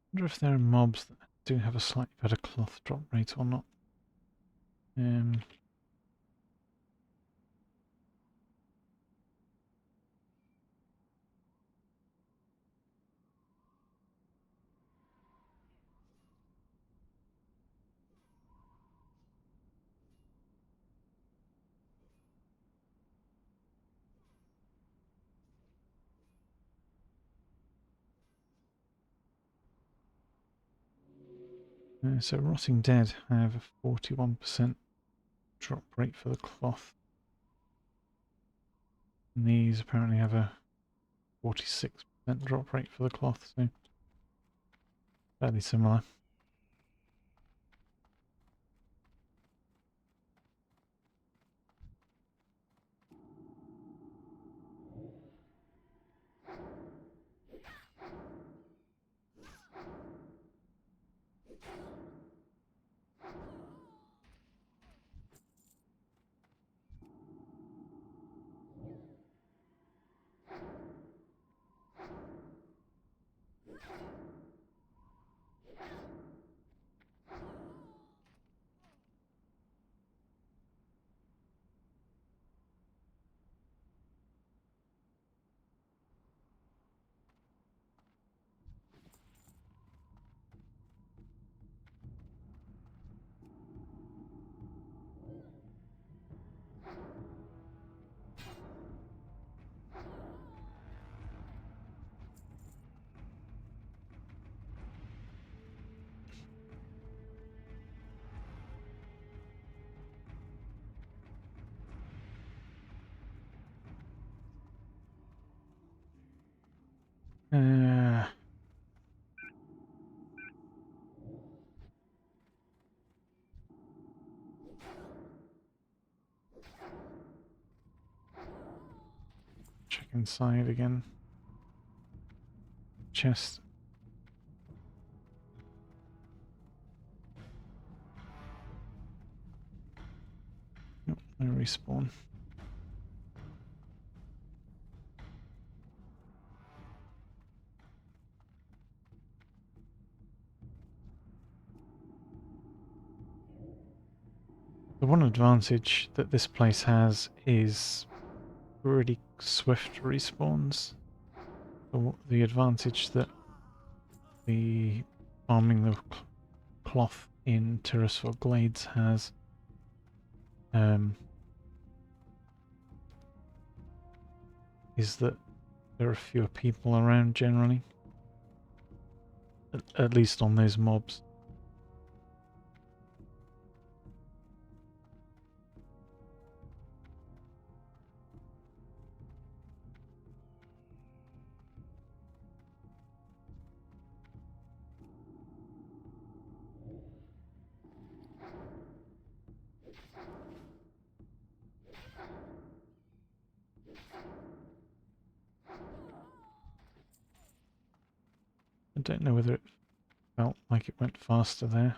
I wonder if there are mobs that do have a slightly better cloth drop rate or not. So Rotting Dead have a 41% drop rate for the cloth. And these apparently have a 46% drop rate for the cloth, so fairly similar. Uh, check inside again. Chest. Nope, no respawn. The one advantage that this place has is really swift respawns. The advantage that the farming the cloth in Tirisfal Glades has is that there are fewer people around generally, at least on those mobs. I don't know whether it felt like it went faster there.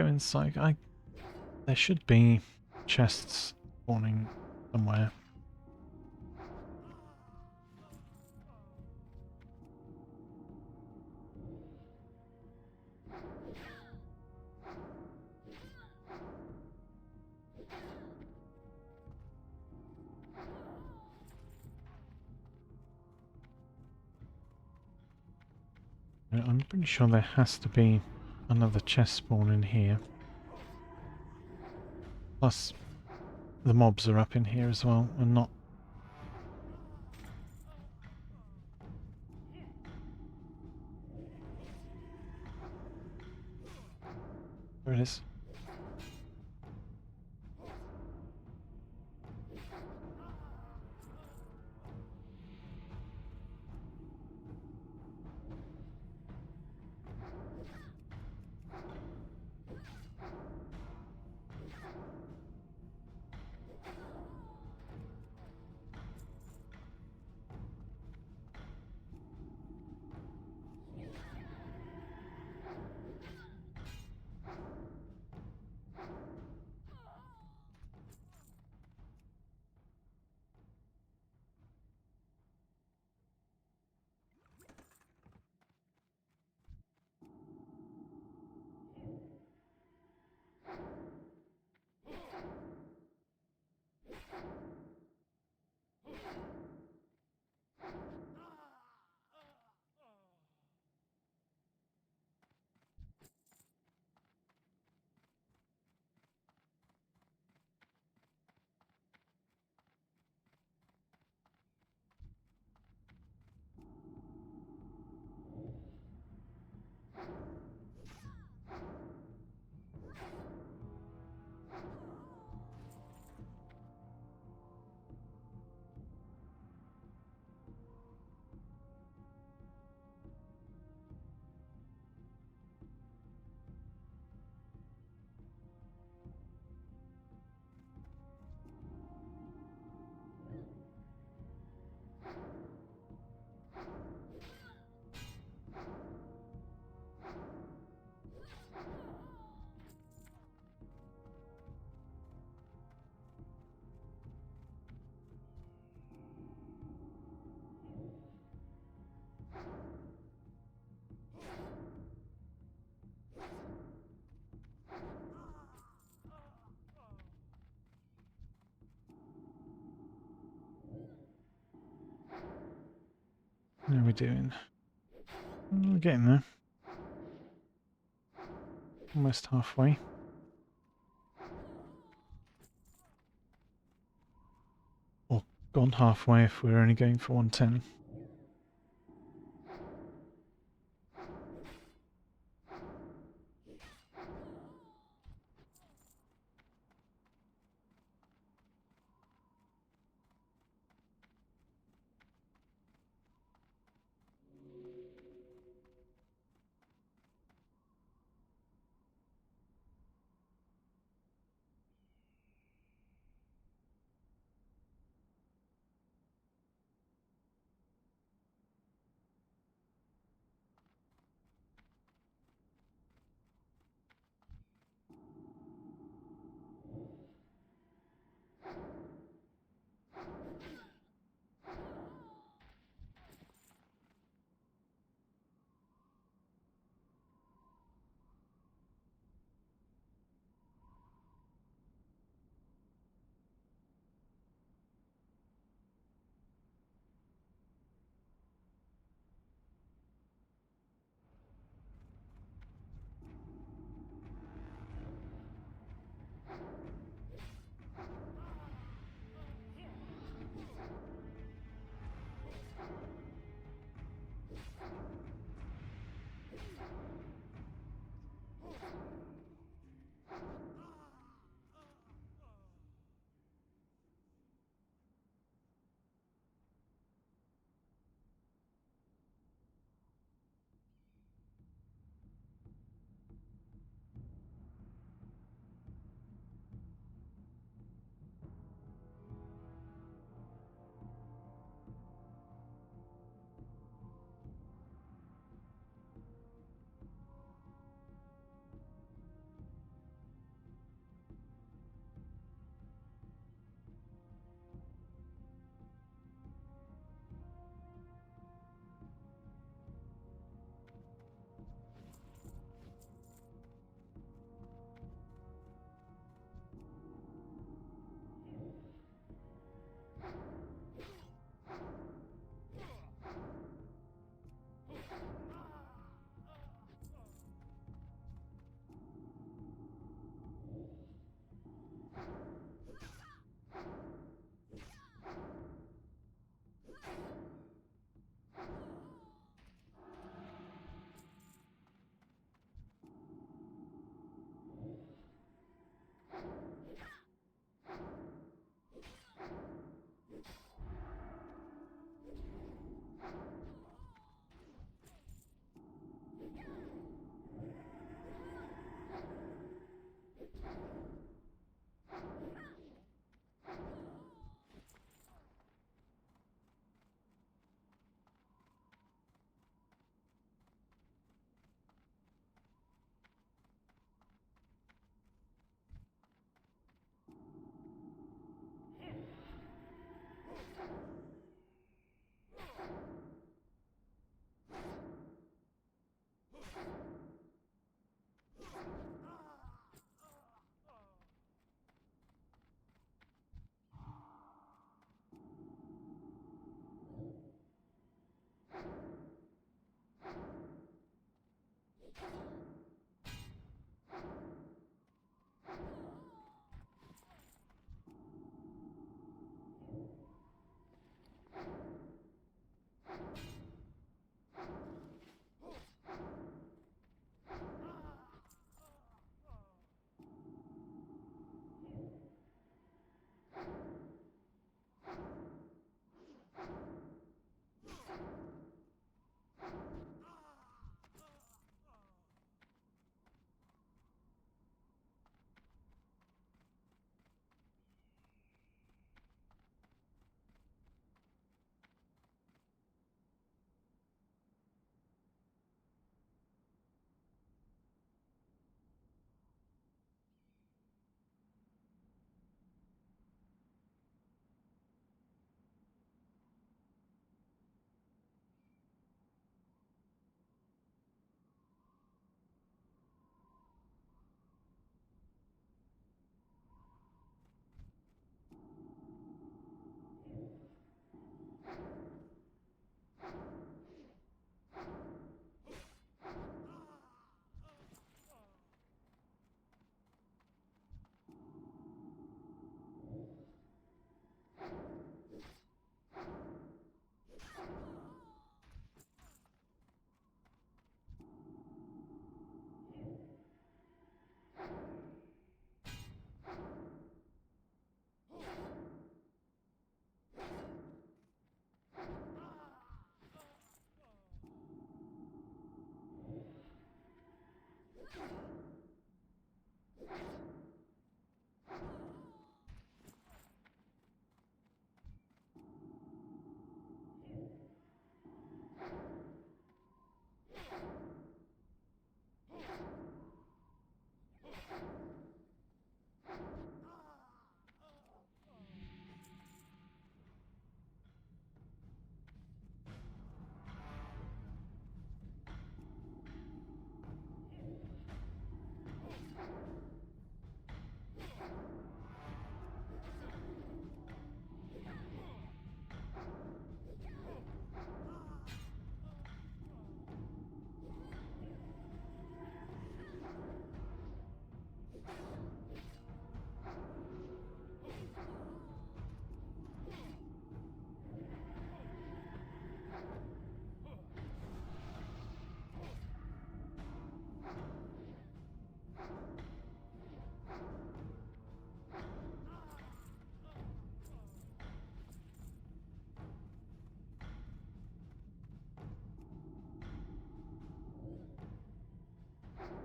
go inside. There should be chests spawning somewhere. I'm pretty sure there has to be another chest spawn in here. Plus, the mobs are up in here as well, and not... There it is. How are we doing? We're getting there. Almost halfway. Or gone halfway if we're only going for 110.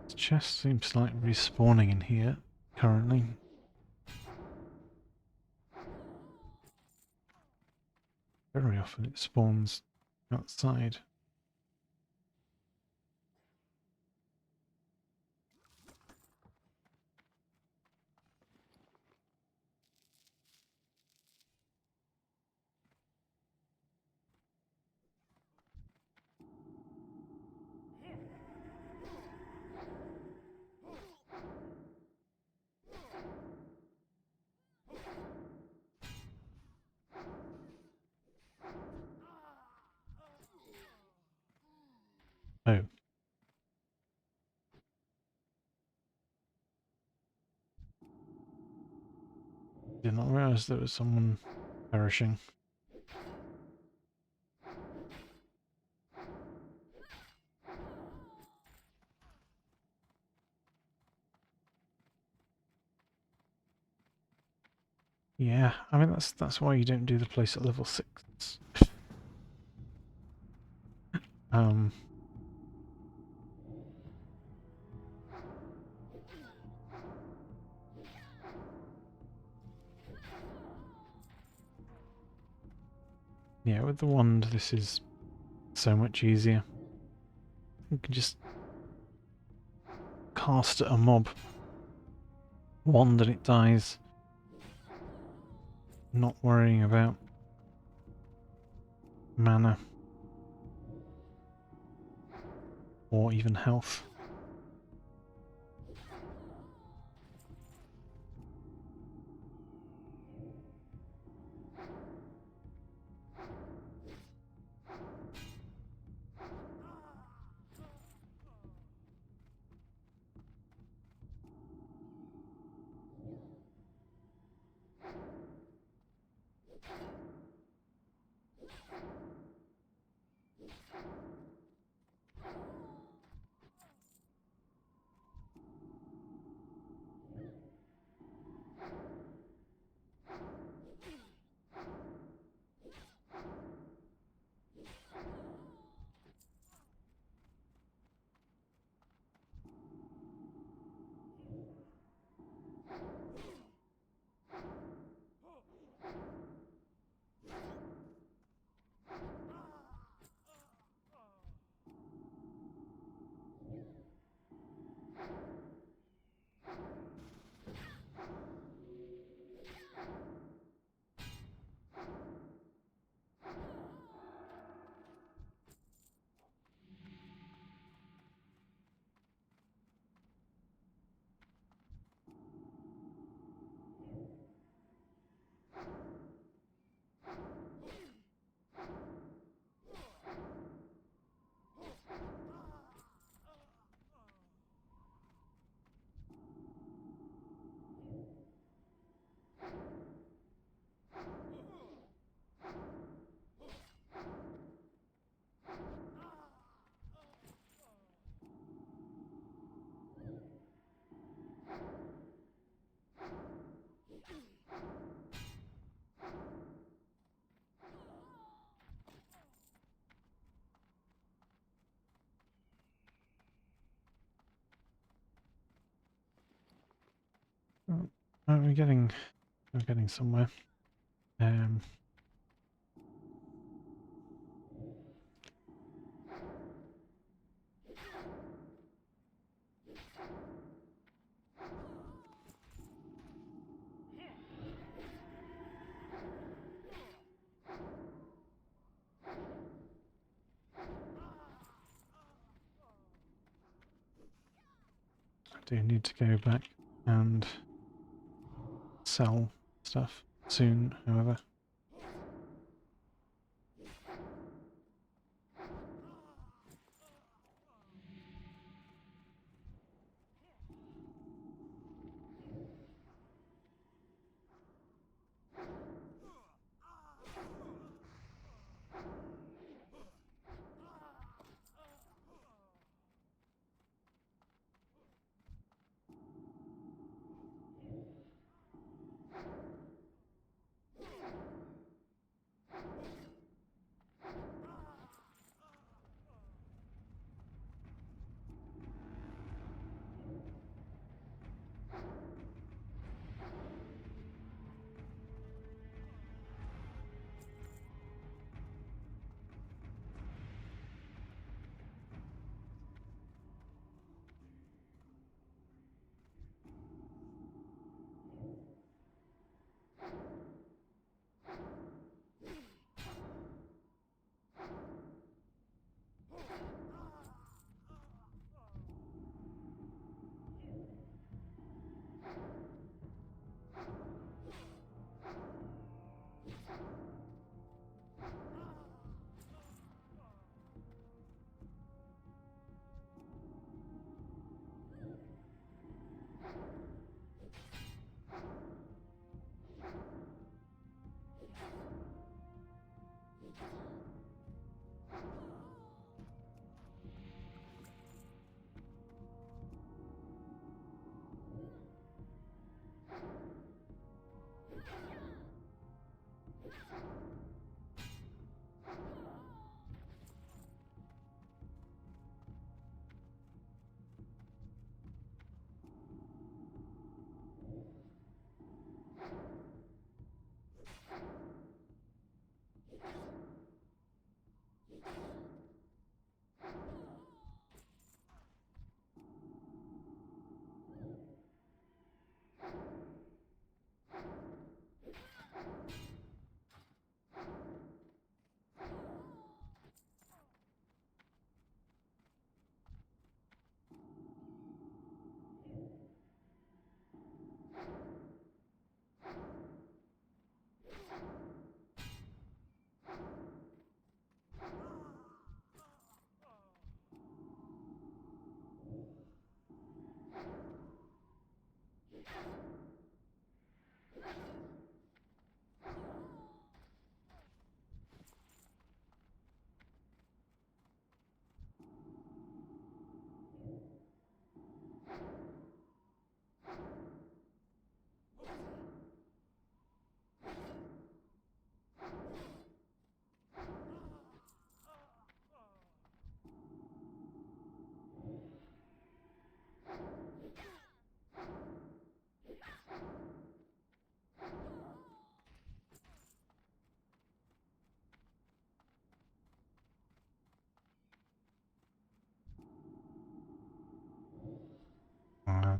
This chest seems like respawning in here currently. Very often it spawns outside. Oh. Did not realise there was someone perishing. Yeah, I mean that's why you don't do the place at level 6. Um Yeah, with the wand this is so much easier. You can just cast at a mob, wand and it dies. Not worrying about mana or even health. Oh, we're getting somewhere. Um I do need to go back and sell stuff soon, however.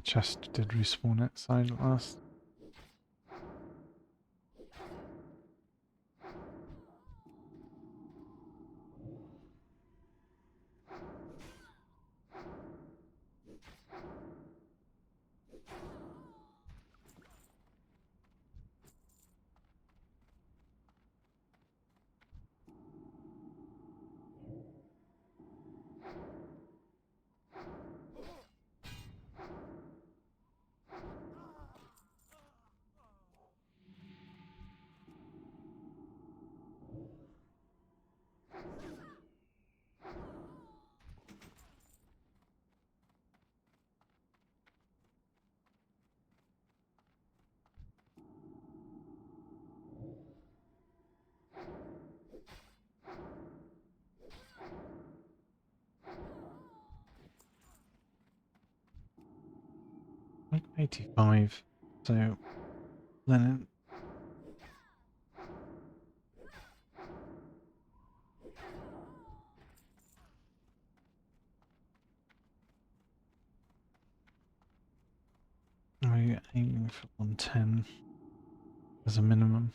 Chest did respawn outside at last. Like 85. So then we're aiming for 110 as a minimum.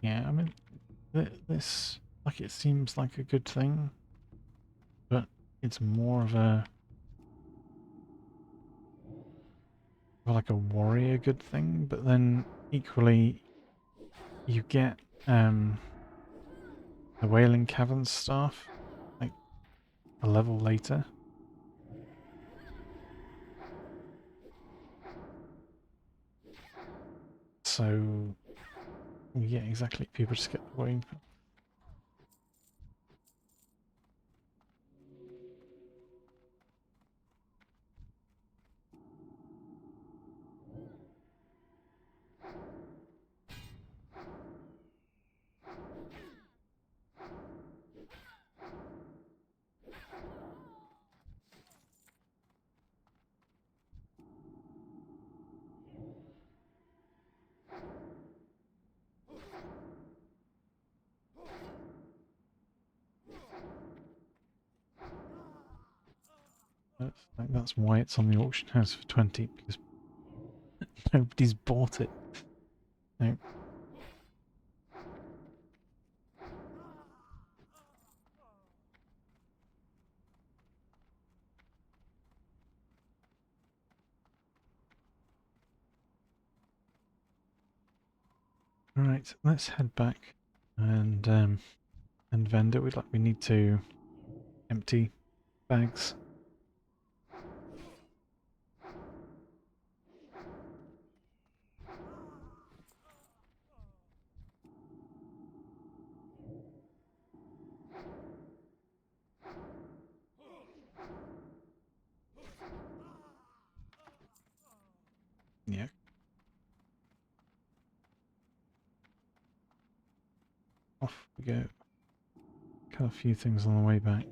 Yeah, I mean, this, like, it seems like a good thing, but it's more of a, like a warrior good thing, but then equally you get the Wailing Caverns staff like a level later. So yeah, exactly. People just get the waiting. That's why it's on the auction house for 20, because nobody's bought it. No. Right, let's head back and vendor. We need to empty bags. Yeah. Off we go. Cut a few things on the way back.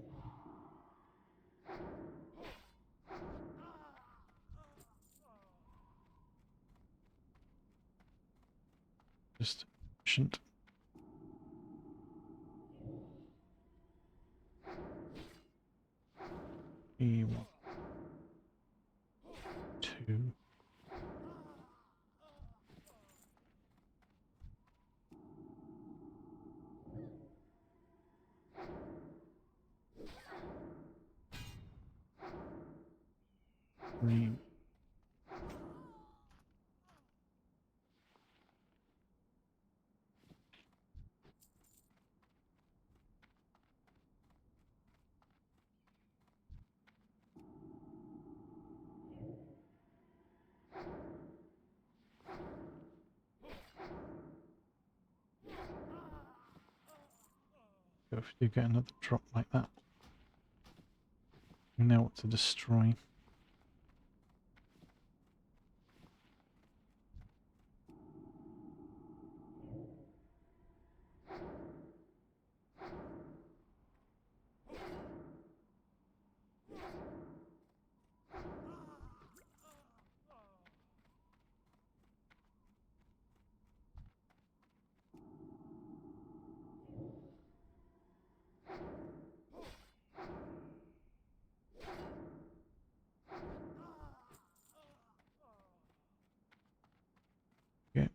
Just efficient. E1, 2. Three. So if you get another drop like that, you know what to destroy. Yeah.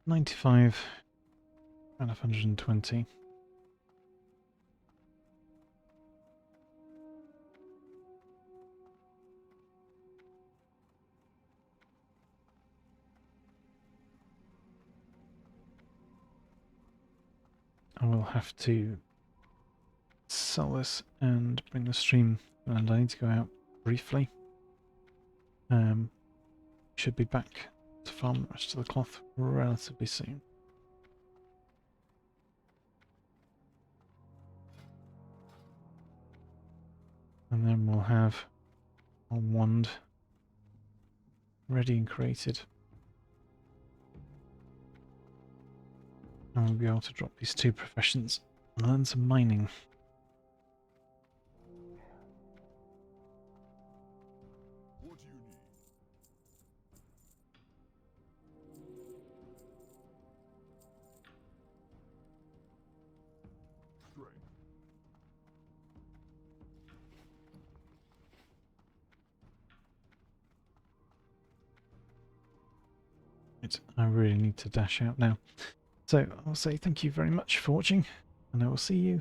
95 out of 120. I will have to sell this and bring the stream, and I need to go out briefly. Should be back to farm the rest of the cloth relatively soon. And then we'll have our wand ready and created. And we'll be able to drop these 2 professions and learn some mining. What do you need? Strength. I really need to dash out now. So I'll say thank you very much for watching, and I will see you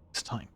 next time.